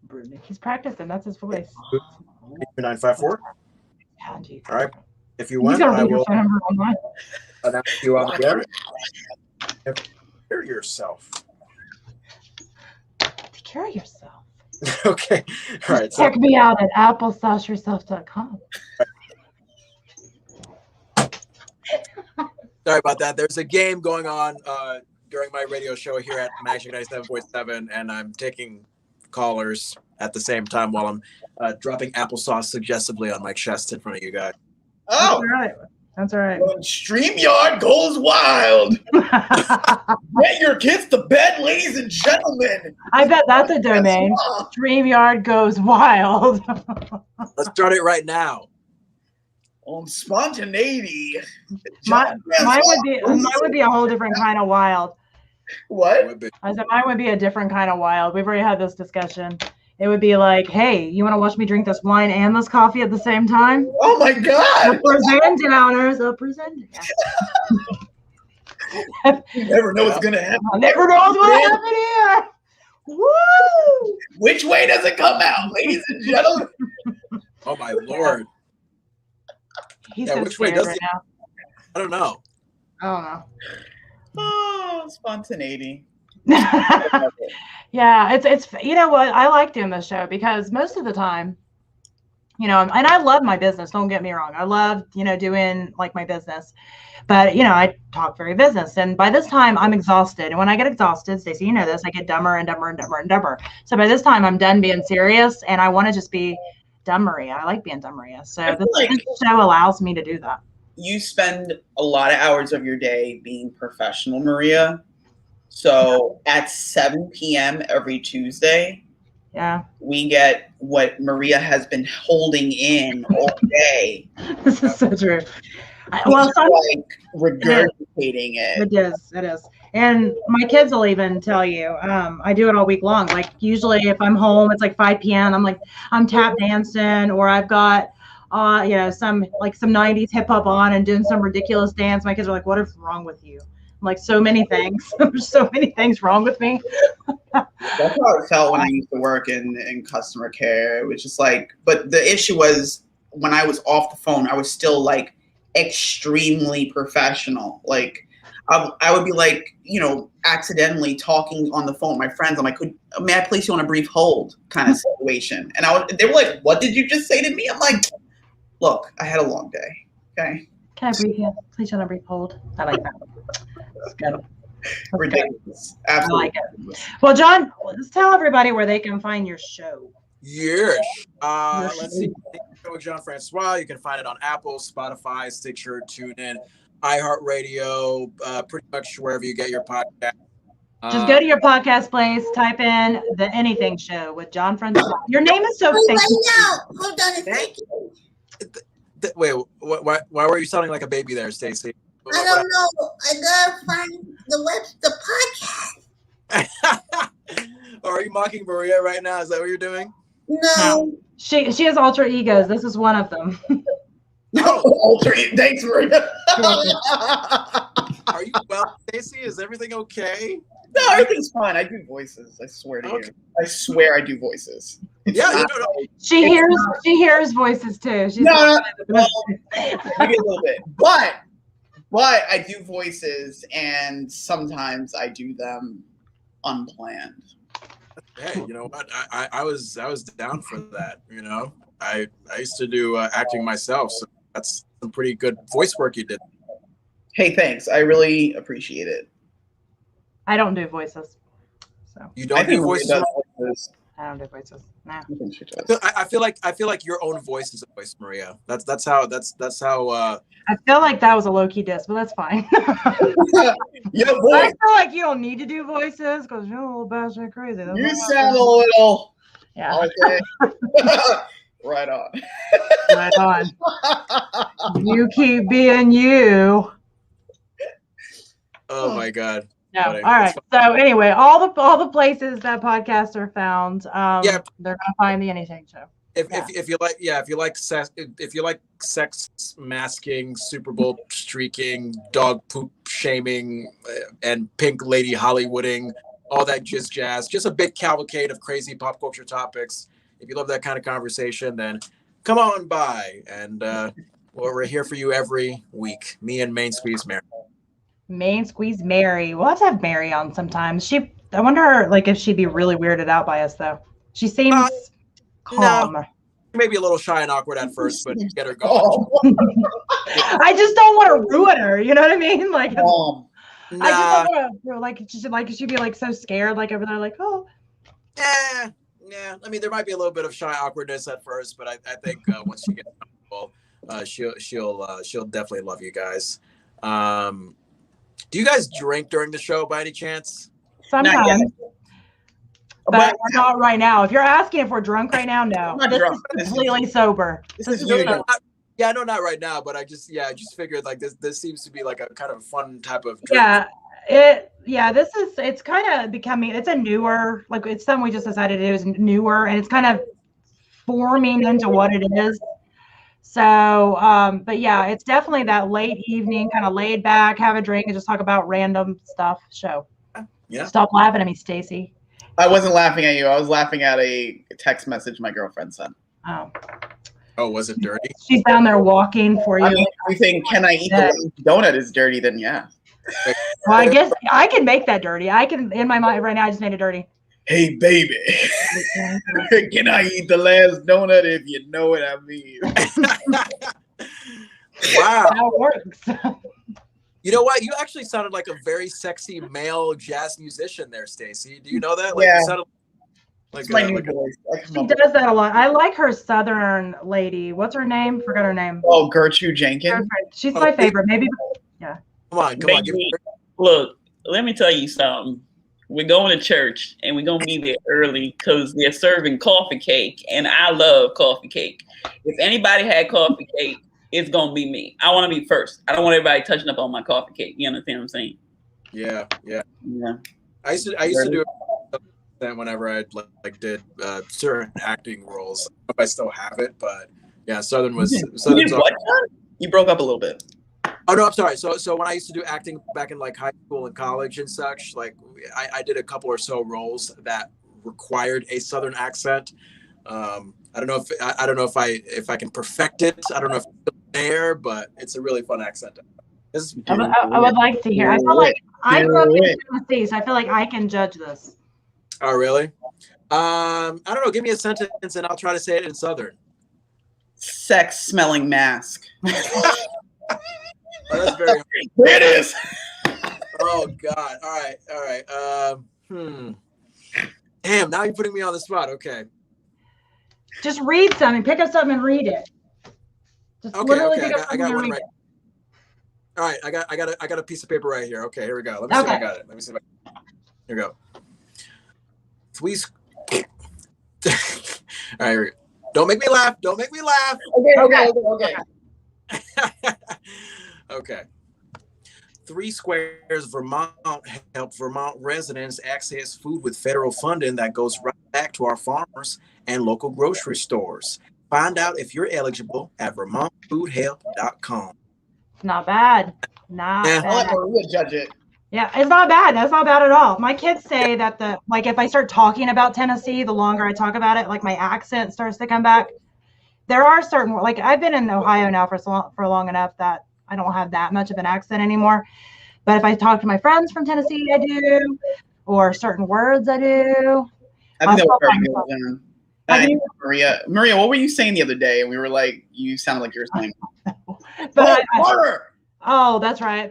Brittany. He's practicing. That's his voice. 2954. Yeah, geez. All right. If you He's want, gonna I read your will phone number online. announce you on the air. Hear yourself. Take care of yourself. Okay. All right. So Check me out at applesauceyourself.com. sorry about that. There's a game going on during my radio show here at Magic 97.7, and I'm taking callers at the same time while I'm dropping applesauce suggestively on my chest in front of you guys. Oh, That's all right. when StreamYard goes wild. Get your kids to bed, ladies and gentlemen. I bet that's a domain. StreamYard goes wild. Let's start it right now. On Spontaneity. Mine would be a whole different kind of wild. What? I said mine would be a different kind of wild. We've already had this discussion. It would be like, hey, you want to watch me drink this wine and this coffee at the same time? Oh my God. Present downers, present. You never know what's gonna happen. I never knows what happened here. Woo! Which way does it come out, ladies and gentlemen? Oh my Lord. He's Yeah, so which way scared does right it- now. I don't know. I don't know. Oh, Spontaneity. Yeah, it's you know what, I like doing this show because most of the time, and I love my business, don't get me wrong, I love doing like my business, but I talk very business, and by this time I'm exhausted, and when I get exhausted, Stacey, you know this, I get dumber and dumber and dumber and dumber. So by this time I'm done being serious and I want to just be dumb Maria. I like being dumb Maria, so this show allows me to do that. You spend a lot of hours of your day being professional, Maria. So at 7 p.m. every Tuesday, Yeah. We get what Maria has been holding in all day. This is so true. Well, like regurgitating it. It is. And my kids will even tell you, I do it all week long. Like usually if I'm home, it's like 5 p.m. I'm tap dancing, or I've got, some 90s hip hop on and doing some ridiculous dance. My kids are like, what is wrong with you? I'm like, so many things. There's so many things wrong with me. That's how it felt when I used to work in customer care. It was just like, but the issue was when I was off the phone, I was still like extremely professional. Like I would be like, accidentally talking on the phone with my friends. I'm like, may I place you on a brief hold kind of situation? And they were like, what did you just say to me? I'm like, look, I had a long day. Okay. Can I brief you? Please on a brief hold. I like that. That's good. Ridiculous. Absolutely. I like it. Well, John, let's tell everybody where they can find your show. Yes. Let's see. With Jon Francois. You can find it on Apple, Spotify, Stitcher, TuneIn, iHeartRadio, pretty much wherever you get your podcast. Just go to your podcast place, type in The Anything Show with Jon Francois. Your name is so fancy. Hold on a second. Wait, why were you sounding like a baby there, Stacey? I don't know. I gotta find the podcast. Oh, are you mocking Maria right now? Is that what you're doing? No. She has alter egos. This is one of them. Alter ego. Thanks, Maria. Are you well, Stacey? Is everything okay? No, everything's fine. I do voices. I swear to you. I swear I do voices. Yeah, she hears voices too. She's no, maybe a little bit, but I do voices, and sometimes I do them unplanned. Hey, you know what? I was down for that. I used to do acting myself, so that's some pretty good voice work you did. Hey, thanks. I really appreciate it. I don't do voices. So you don't do voices? I don't do voices. Nah. I feel like your own voice is a voice, Maria. That's how. I feel like that was a low key diss, but that's fine. Your voice. I feel like you don't need to do voices because you're a little batshit crazy. You sound a little. Yeah. Okay. Right on. Right on. You keep being you. Oh my God. No. All right. So anyway, all the places that podcasts are found, they're gonna find the Anything Show. If you like sex masking, Super Bowl streaking, dog poop shaming, and pink lady Hollywooding, all that jazz, just a big cavalcade of crazy pop culture topics. If you love that kind of conversation, then come on by, and we're here for you every week. Me and Main Squeeze Mary. Main Squeeze Mary. We'll have to have Mary on sometimes. I wonder if she'd be really weirded out by us though. She seems calm. No. Maybe a little shy and awkward at first, but get her going. I just don't want to ruin her. You know what I mean? Like, nah. I just don't want to. She'd be like so scared, like over there, like, oh. Yeah. I mean, there might be a little bit of shy awkwardness at first, but I think once she gets comfortable, she'll definitely love you guys. Do you guys drink during the show by any chance? Sometimes. But not right now. If you're asking if we're drunk right now, no. This is completely sober. This is usual. Yeah, no, not right now, but I just figured like this seems to be like a kind of fun type of drink. It's kind of becoming, it's a newer, like it's something we just decided it was newer, and it's kind of forming into what it is. So, but yeah, it's definitely that late evening, kind of laid back, have a drink and just talk about random stuff show. Yeah. Stop laughing at me, Stacey. I wasn't laughing at you. I was laughing at a text message my girlfriend sent. Oh, was it dirty? She's down there walking for you. I mean, if you think, can I eat the donut is dirty, then yeah. Well, I guess I can make that dirty. I can, in my mind right now, I just made it dirty. Hey, baby, can I eat the last donut if you know what I mean? Wow. That works. You know what? You actually sounded like a very sexy male jazz musician there, Stacey. Do you know that? Yeah. You sounded like my new voice. She does that a lot. I like her Southern lady. What's her name? Forgot her name. Oh, Gertrude Jenkins. She's my favorite. Maybe. Yeah. Come on. Look, let me tell you something. we're going to church and we're going to be there early because they're serving coffee cake. And I love coffee cake. If anybody had coffee cake, it's going to be me. I want to be first. I don't want everybody touching up on my coffee cake. You understand what I'm saying? Yeah. I used to do that whenever I did certain acting roles. I don't know if I still have it, but yeah, Southern's what? You broke up a little bit. Oh no, I'm sorry. So when I used to do acting back in like high school and college and such, like I did a couple or so roles that required a Southern accent. I don't know if I can perfect it. I don't know if it's there, but it's a really fun accent. I would like to hear. I feel like I grew up in Tennessee, so I feel like I can judge this. Oh really? I don't know. Give me a sentence and I'll try to say it in Southern. Sex smelling mask. Oh, that's very. There it is. Oh God! All right. Damn! Now you're putting me on the spot. Okay. Just read something. Pick up something and read it. Just literally pick up something and read it. All right. I got a piece of paper right here. Okay. Here we go. Let me see if I got it. Let me see if here we go. All right. Here we go. Don't make me laugh. Okay. Okay. 3 Squares Vermont help Vermont residents access food with federal funding that goes right back to our farmers and local grocery stores. Find out if you're eligible at vermontfoodhelp.com. It's not bad. Bad. I'll let Maria judge it. Yeah, it's not bad. That's not bad at all. My kids say that if I start talking about Tennessee, the longer I talk about it, like my accent starts to come back. There are certain, like I've been in Ohio now for long enough that I don't have that much of an accent anymore. But if I talk to my friends from Tennessee, I do, or certain words I do. I think that was very good. Maria, what were you saying the other day? And we were like, you sounded like you were saying. Oh, that's right.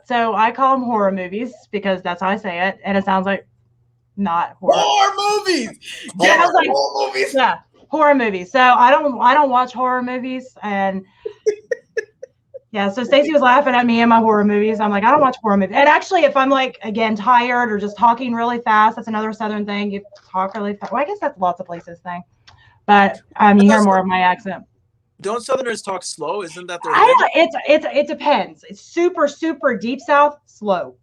So I call them horror movies because that's how I say it, and it sounds like not horror. Horror movies. Yeah, horror movies. Yeah, horror movies. So I don't watch horror movies, and yeah. So Stacey was laughing at me in my horror movies. I'm like, I don't watch horror movies. And actually, if I'm like again tired or just talking really fast, that's another Southern thing. You talk really fast. Well, I guess that's lots of places thing, but you hear more of my accent. Don't Southerners talk slow? Isn't that their thing? It depends. It's super, super deep South, slow.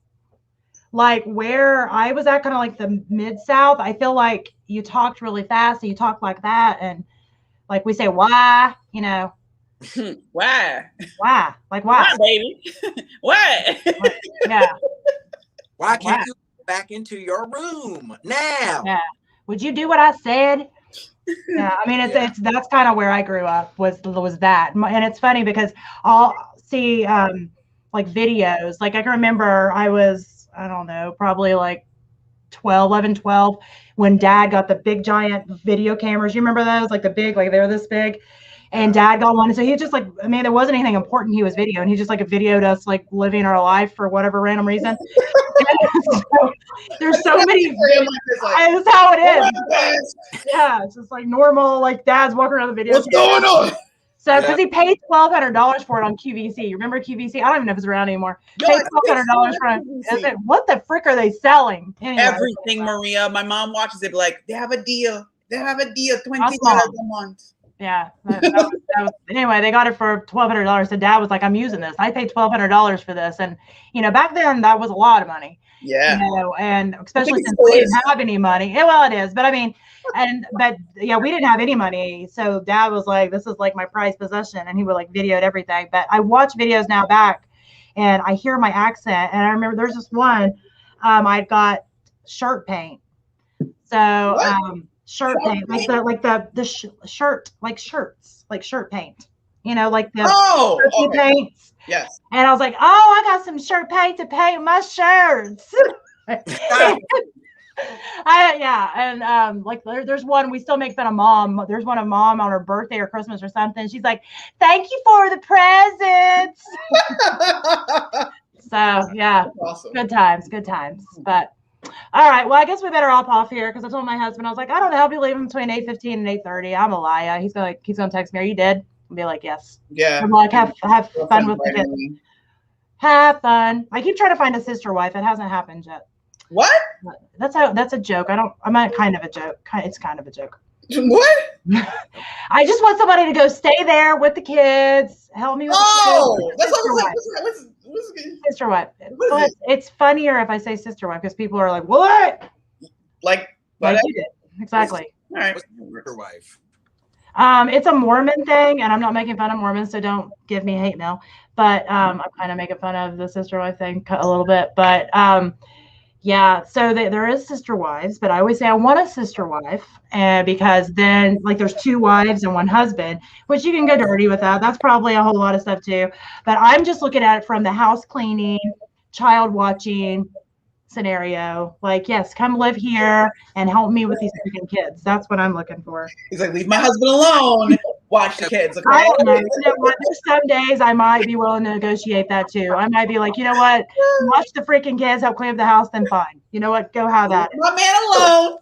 Like where I was at, kind of like the mid South, I feel like you talked really fast and you talk like that. And like we say, why, Why? Like why? Why, baby? Why? Yeah. Why can't you go back into your room now? Yeah. Would you do what I said? Yeah, I mean, it's that's kind of where I grew up was that. And it's funny because I'll see like videos. Like I can remember I was, I don't know, probably like 11, 12 when Dad got the big giant video cameras. You remember those? Like the big, like they were this big. And Dad got one. So he just like, I mean, there wasn't anything important he was videoing. He just like videoed us like living our life for whatever random reason. So, there's so many. That's how it is. Yeah, it's just like normal, like Dad's walking around the video. What's going on? So, because he paid $1,200 for it on QVC. You remember QVC? I don't even know if it's around anymore. Paid $1,200 for it. What the frick are they selling? Anyway, everything, Maria. My mom watches it. Like they have a deal. $20 a month. Yeah. Anyway, they got it for $1,200. So Dad was like, I'm using this. I paid $1,200 for this. And, back then that was a lot of money. Yeah. And especially since we didn't have any money. Yeah, well, it is. But I mean, but we didn't have any money. So Dad was like, this is like my prized possession. And he would like videoed everything. But I watch videos now back and I hear my accent. And I remember there's this one, I got shirt paint. So, shirt paint, like the shirt, like shirts, like shirt paint, like the paints. Yes. And I was like, I got some shirt paint to paint my shirts. Like there's one, we still make fun of Mom. There's one of Mom on her birthday or Christmas or something. She's like, thank you for the presents. So yeah, awesome. Good times. But all right. Well, I guess we better off here because I told my husband, I was like, I don't know. I'll be leaving between 8:15 and 8:30. I'm a liar. He's gonna text me. Are you dead? I'll be like, yes. Yeah. I'm like, have fun with the kids. Have fun. I keep trying to find a sister wife. It hasn't happened yet. What? That's a joke. I'm not kind of a joke. It's kind of a joke. What? I just want somebody to go stay there with the kids, help me with the kids. That's Sister what wife. what's Sister wife. What is But it? it's funnier if I say sister wife because people are like, what? Like Like you did. Exactly. All right. What's your wife? It's a Mormon thing, and I'm not making fun of Mormons, so don't give me hate mail. But I'm kind of making fun of the sister wife thing a little bit. But yeah, so there is sister wives, but I always say I want a sister wife, and because then like there's 2 wives and 1 husband, which you can go dirty with that. That's probably a whole lot of stuff too. But I'm just looking at it from the house cleaning, child watching scenario. Like, yes, come live here and help me with these freaking kids. That's what I'm looking for. He's like, leave my husband alone. Watch the kids. Okay? I don't know. You know what? There's some days I might be willing to negotiate that too. I might be like, you know what? Watch the freaking kids, help clean up the house, then fine. You know what? Go have that. Leave my man alone.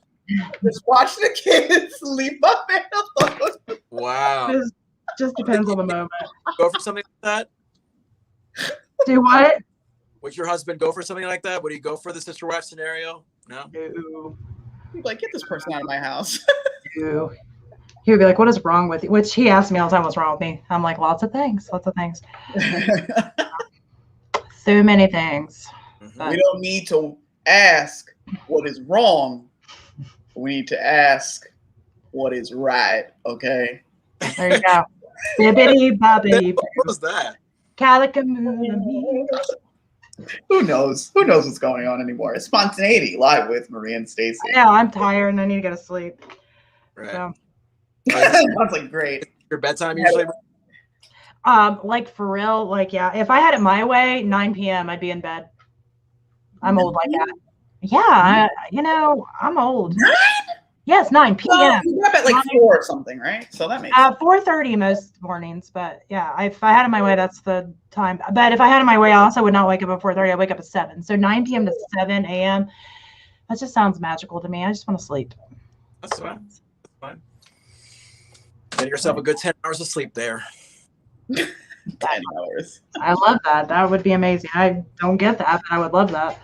Just watch the kids. Leave my man alone. Wow. Just depends on the moment. Go for something like that? Do what? Would your husband go for something like that? Would he go for the sister wife scenario? No. No. He's like, get this person out of my house. No. He would be like, what is wrong with you? Which he asks me all the time, what's wrong with me? I'm like, lots of things. So many things. We don't need to ask what is wrong. We need to ask what is right. Okay. There you go. Bibbidi bobbidi. What was that? Calicamoo. Who knows? Who knows what's going on anymore? It's Spontaneity live with Maria and Stacey. Yeah, I'm tired and I need to go to sleep. Right. So. Sounds like great. Your bedtime usually? Like for real, like yeah. If I had it my way, 9 p.m. I'd be in bed. I'm old like that. Yeah, I'm old. 9? Yes, 9 p.m. Well, you get up at like 4 or something, right? So that makes 4:30 most mornings. But yeah, if I had it my way, that's the time. But if I had it my way, I also would not wake up at 4:30. I wake up at 7. So 9 p.m. to 7 a.m. That just sounds magical to me. I just want to sleep. That's fine. That's fine. Get yourself a good 10 hours of sleep there. 10 hours. I love that. That would be amazing. I don't get that, but I would love that.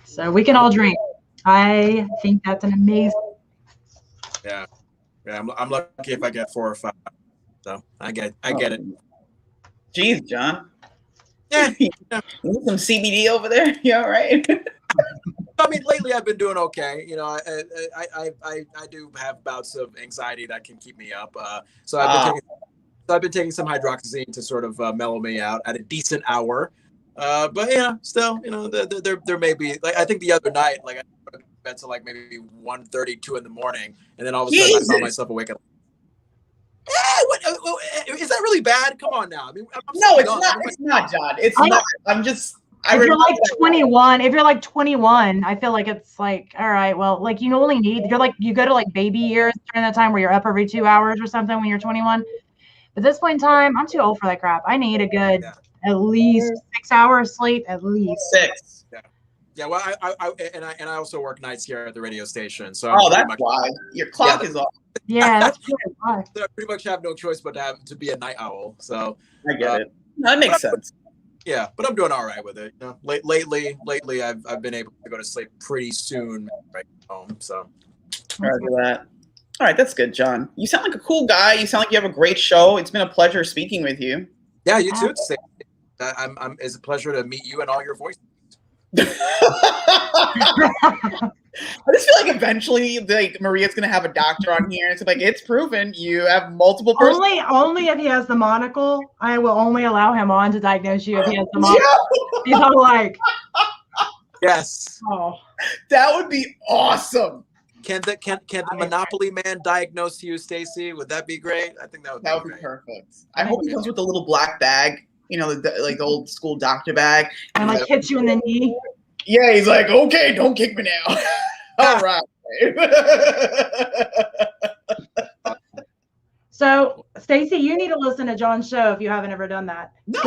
So we can all drink. I think that's an amazing. Yeah. I'm lucky if I get 4 or 5. So I get it. Jeez, John. Yeah. You need some CBD over there? You all right? I mean, lately I've been doing okay. You know, I do have bouts of anxiety that can keep me up. So I've been taking some hydroxyzine to sort of mellow me out at a decent hour. But yeah, still, there may be like I think the other night, like I went to bed till like maybe 1:30, 2 in the morning, and then all of a sudden I found myself awake at. Is that really bad? Come on now. I mean, no, it's not. It's not, John. It's not. I'm just. If you're like 21, I feel like it's like, all right, well, like you only need, you go to like baby years during that time where you're up every 2 hours or something when you're 21. At this point in time, I'm too old for that crap. I need a good at least 6 hours sleep, at least 6. Yeah. Well, I also work nights here at the radio station. So that's why your clock is off. Yeah, that's pretty why. I pretty much have no choice but to be a night owl. So I get it. That makes sense. Yeah, but I'm doing all right with it. Lately, I've been able to go to sleep pretty soon right home. So, that. All right, that's good, John. You sound like a cool guy. You sound like you have a great show. It's been a pleasure speaking with you. Yeah, you too. It's a pleasure to meet you and all your voices. I just feel like eventually, like Maria's gonna have a doctor on here. It's like it's proven you have multiple. Only if he has the monocle. I will only allow him on to diagnose you if he has the monocle. He's all like, yes. Oh, that would be awesome. Can the Monopoly Man diagnose you, Stacey? Would that be great? I think that would be perfect. I hope he comes with a little black bag. Like the old school doctor bag, and like hits you in the knee. Yeah, he's like, okay, don't kick me now. All right. So, Stacey, you need to listen to Jon's show if you haven't ever done that. No,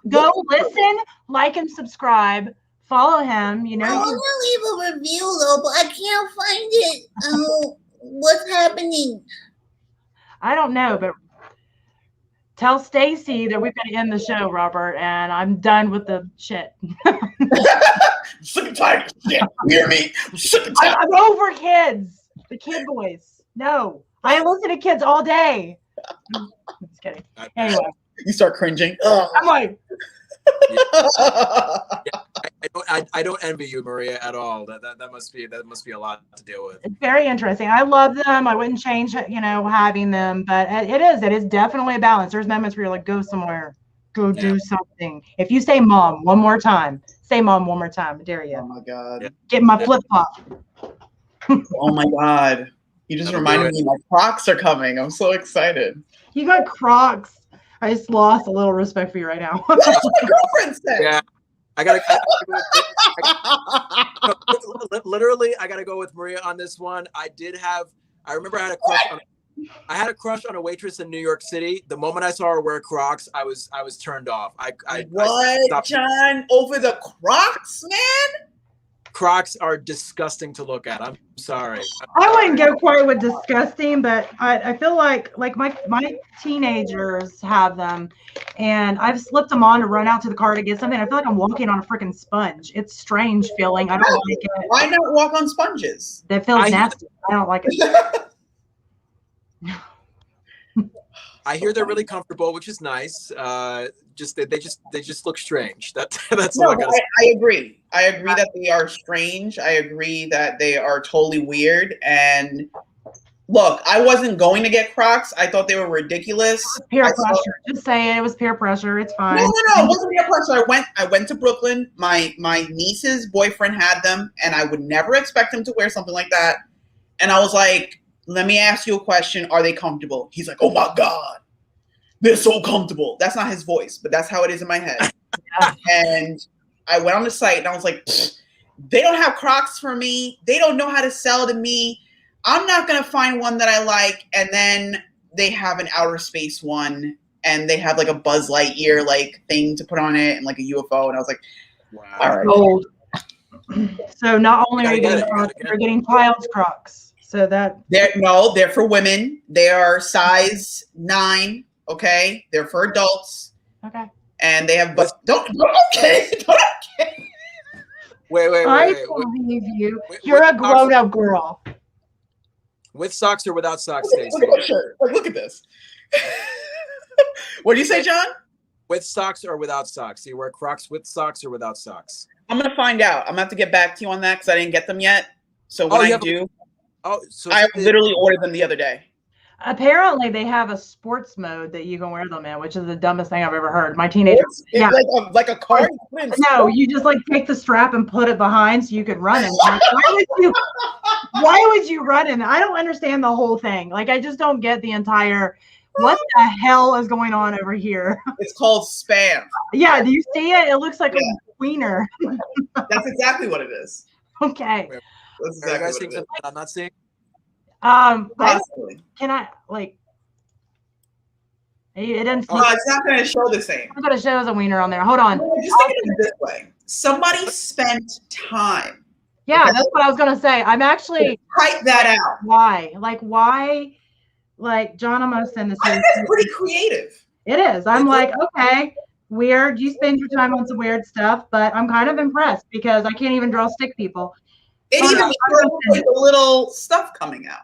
go listen, like, and subscribe. Follow him. I want to leave a review though, but I can't find it. What's happening? I don't know, but Tell Stacey that we've got to end the show, Robert, and I'm done with the shit. I'm sick and tired of shit. You hear me? I'm sick and tired. I'm over kids. The kid boys. No. I listen to kids all day. I'm just kidding. Anyway. You start cringing. I'm like, I don't envy you, Maria, at all. That must be a lot to deal with. it's very interesting. I love them. I wouldn't change, having them, but it is definitely a balance. There's moments where you're like, go somewhere, do something. If you say mom one more time, I dare you. Oh my God. Yeah. Get my flip flop. Oh my God. You just reminded me my Crocs are coming. I'm so excited. You got Crocs. I just lost a little respect for you right now. That's what my girlfriend said. Yeah. Literally, I gotta go with Maria on this one. I remember I had a crush on a waitress in New York City. The moment I saw her wear Crocs, I was turned off. What, John? Over the Crocs, man? Crocs are disgusting to look at. I'm sorry. I wouldn't go quite with disgusting, but I feel like my teenagers have them, and I've slipped them on to run out to the car to get something. I feel like I'm walking on a freaking sponge. It's strange feeling. I don't like it. Why not walk on sponges? That feels nasty. I don't like it. I hear they're really comfortable, which is nice. They just look strange. That's all I gotta say. I agree. I agree that they are strange. I agree that they are totally weird. And look, I wasn't going to get Crocs. I thought they were ridiculous. Peer pressure. Just say it was peer pressure. It's fine. No, it wasn't peer pressure. I went to Brooklyn. My niece's boyfriend had them, and I would never expect him to wear something like that. And I was like, let me ask you a question. Are they comfortable? He's like, oh my God, they're so comfortable. That's not his voice, but that's how it is in my head. Yeah. And I went on the site and I was like, they don't have Crocs for me. They don't know how to sell to me. I'm not going to find one that I like. And then they have an outer space one, and they have like a Buzz Lightyear like thing to put on it and like a UFO. And I was like, wow. All right. Old. So not only are you getting Crocs, you're getting child's Crocs. So that they're for women. They are size 9. Okay, they're for adults. Okay. And they have don't okay. Wait. I believe you. You're a grown-up girl. With socks or without socks, Look at my shirt. Look at this. What do you say, John? With socks or without socks? Do you wear Crocs with socks or without socks? I'm gonna find out. I'm gonna have to get back to you on that because I didn't get them yet. So when I do, I literally ordered them the other day. Apparently, they have a sports mode that you can wear them in, which is the dumbest thing I've ever heard. My teenager, like a car. No, you just like take the strap and put it behind so you can run it. Like, why would you run in? I don't understand the whole thing. Like, I just don't get the entire. What the hell is going on over here? It's called spam. Yeah, do you see it? It looks like a wiener. That's exactly what it is. Okay. That's exactly what it is. I'm not seeing. Can I like? It didn't. No, it's not going to show the same. I'm going to show us a wiener on there. Hold on. No, just think of it this way: somebody spent time. Yeah, that's what I was going to say. I'm actually type that out. Why? Like John, I'm going to send this. I think that's pretty creative. It is. I'm like, okay, weird. You spend your time on some weird stuff, but I'm kind of impressed because I can't even draw stick people. It even shows like a little stuff coming out.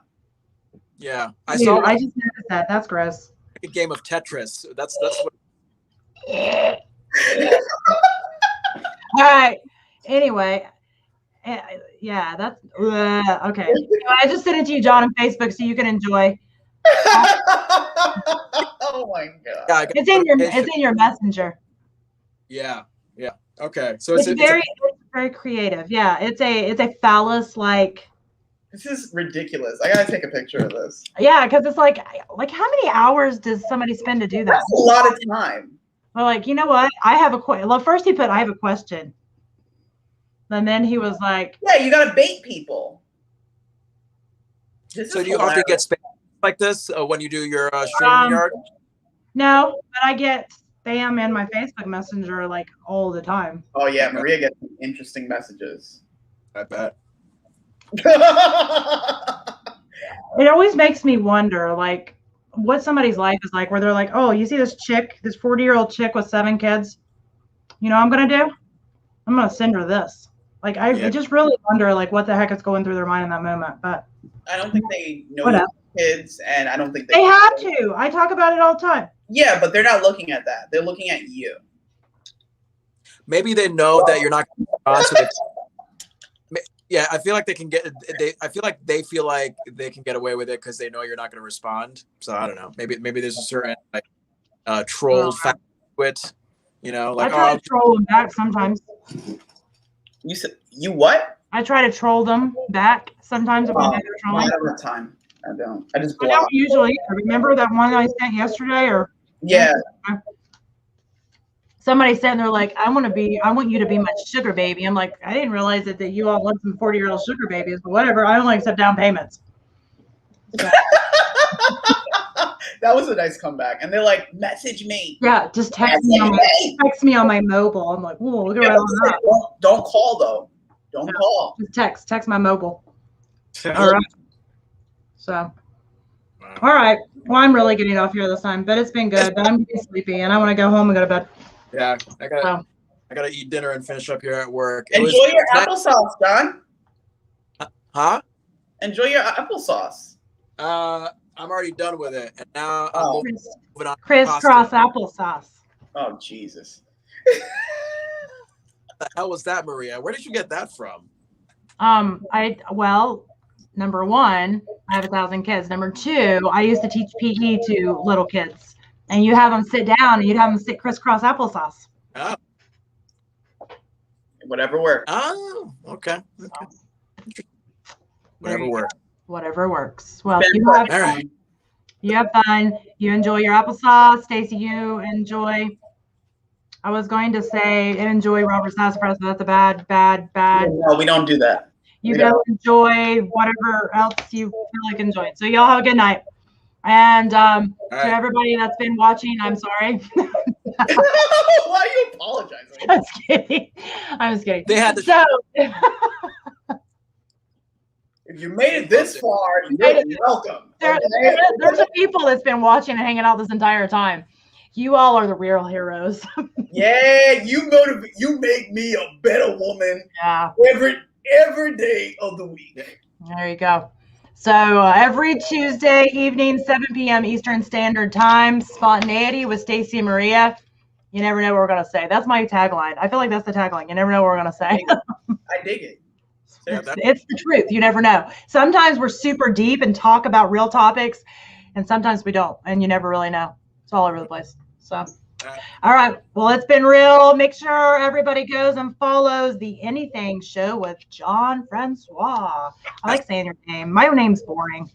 Yeah, I just noticed that. That's gross. A game of Tetris. That's what. All right. Anyway, yeah, that's okay. I just sent it to you, John, on Facebook, so you can enjoy. Oh my God! Yeah, it's in your messenger. Yeah. Okay, so it's very creative. Yeah, it's a phallus like. This is ridiculous. I gotta take a picture of this. Yeah, because it's like how many hours does somebody spend to do that? That's a lot of time. Well, like, you know what? I have a question. Well, first he put, I have a question. And then he was like, yeah, you gotta bait people. So do you often get spam like this when you do your streaming yard? No, but I get spam in my Facebook Messenger like all the time. Oh yeah, Maria gets interesting messages. I bet. It always makes me wonder, like what somebody's life is like, where they're like, oh, you see this chick, this 40-year-old chick with 7 kids. You know what I'm gonna do? I'm gonna send her this. Like I just really wonder like what the heck is going through their mind in that moment. But I don't think they know Whatever. kids, and I don't think they have to. I talk about it all the time. Yeah, but they're not looking at that. They're looking at you. Maybe they know that you're not going to respond. So yeah, I feel like they can get. They feel like they can get away with it because they know you're not going to respond. So I don't know. Maybe there's a certain like troll factor to it. You know, like I try to troll them back sometimes. You said you what? I try to troll them back sometimes if I know they're trolling. I don't have time. I don't. I just I block. don't usually. Remember that one I sent yesterday, or yeah. Somebody sitting there like, I want you to be my sugar baby. I'm like, I didn't realize that you all want some 40-year-old sugar babies, but whatever. I only accept down payments. So. That was a nice comeback. And they're like, message me. Yeah, just text me on my mobile. I'm like, whoa, look at that. Don't call though. Don't call. Just text my mobile. All right. So, all right. Well, I'm really getting off here this time, but it's been good. But I'm getting sleepy, and I want to go home and go to bed. Yeah, I gotta eat dinner and finish up here at work. Enjoy your applesauce, John. Huh? Enjoy your applesauce. I'm already done with it, and now I'm moving on. Crisscross applesauce. Oh Jesus! What the hell was that, Maria? Where did you get that from? Number one, I have 1,000 kids. Number two, I used to teach PE to little kids, and you have them sit down and you'd have them sit crisscross applesauce. Oh. Whatever works. Oh, okay. Whatever works. Whatever works. Well, you have fun. You have fun. You enjoy your applesauce. Stacey, you enjoy. I was going to say enjoy Robert Sassafras, but that's a bad. No, we don't do that. You go enjoy whatever else you feel like enjoying. So y'all have a good night. And to everybody that's been watching, I'm sorry. Why are you apologizing? I'm just kidding. They had the If you made it this far, you're welcome. There's a people that's been watching and hanging out this entire time. You all are the real heroes. Yeah, you make me a better woman. Yeah. Every day of the week. There you go. So every Tuesday evening, 7 p.m. Eastern Standard Time, Spontaneity with Stacey and Maria. You never know what we're going to say. That's my tagline. I feel like that's the tagline. You never know what we're going to say. I dig it. It's the truth. You never know. Sometimes we're super deep and talk about real topics, and sometimes we don't, and you never really know. It's all over the place. So, all right. Well, it's been real. Make sure everybody goes and follows the Anything Show with Jon Francois. I like saying your name. My name's boring.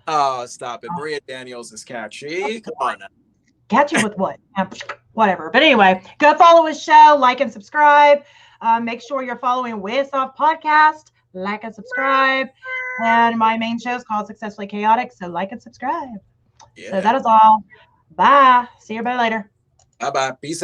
Oh, stop it. Maria Daniels is catchy. Come on now. Catchy with what? Whatever. But anyway, go follow his show, like and subscribe. Make sure you're following Way Soft Podcast. Like and subscribe. And my main show is called Successfully Chaotic. So like and subscribe. Yeah. So that is all. Bye. See everybody later. Bye-bye. Peace out.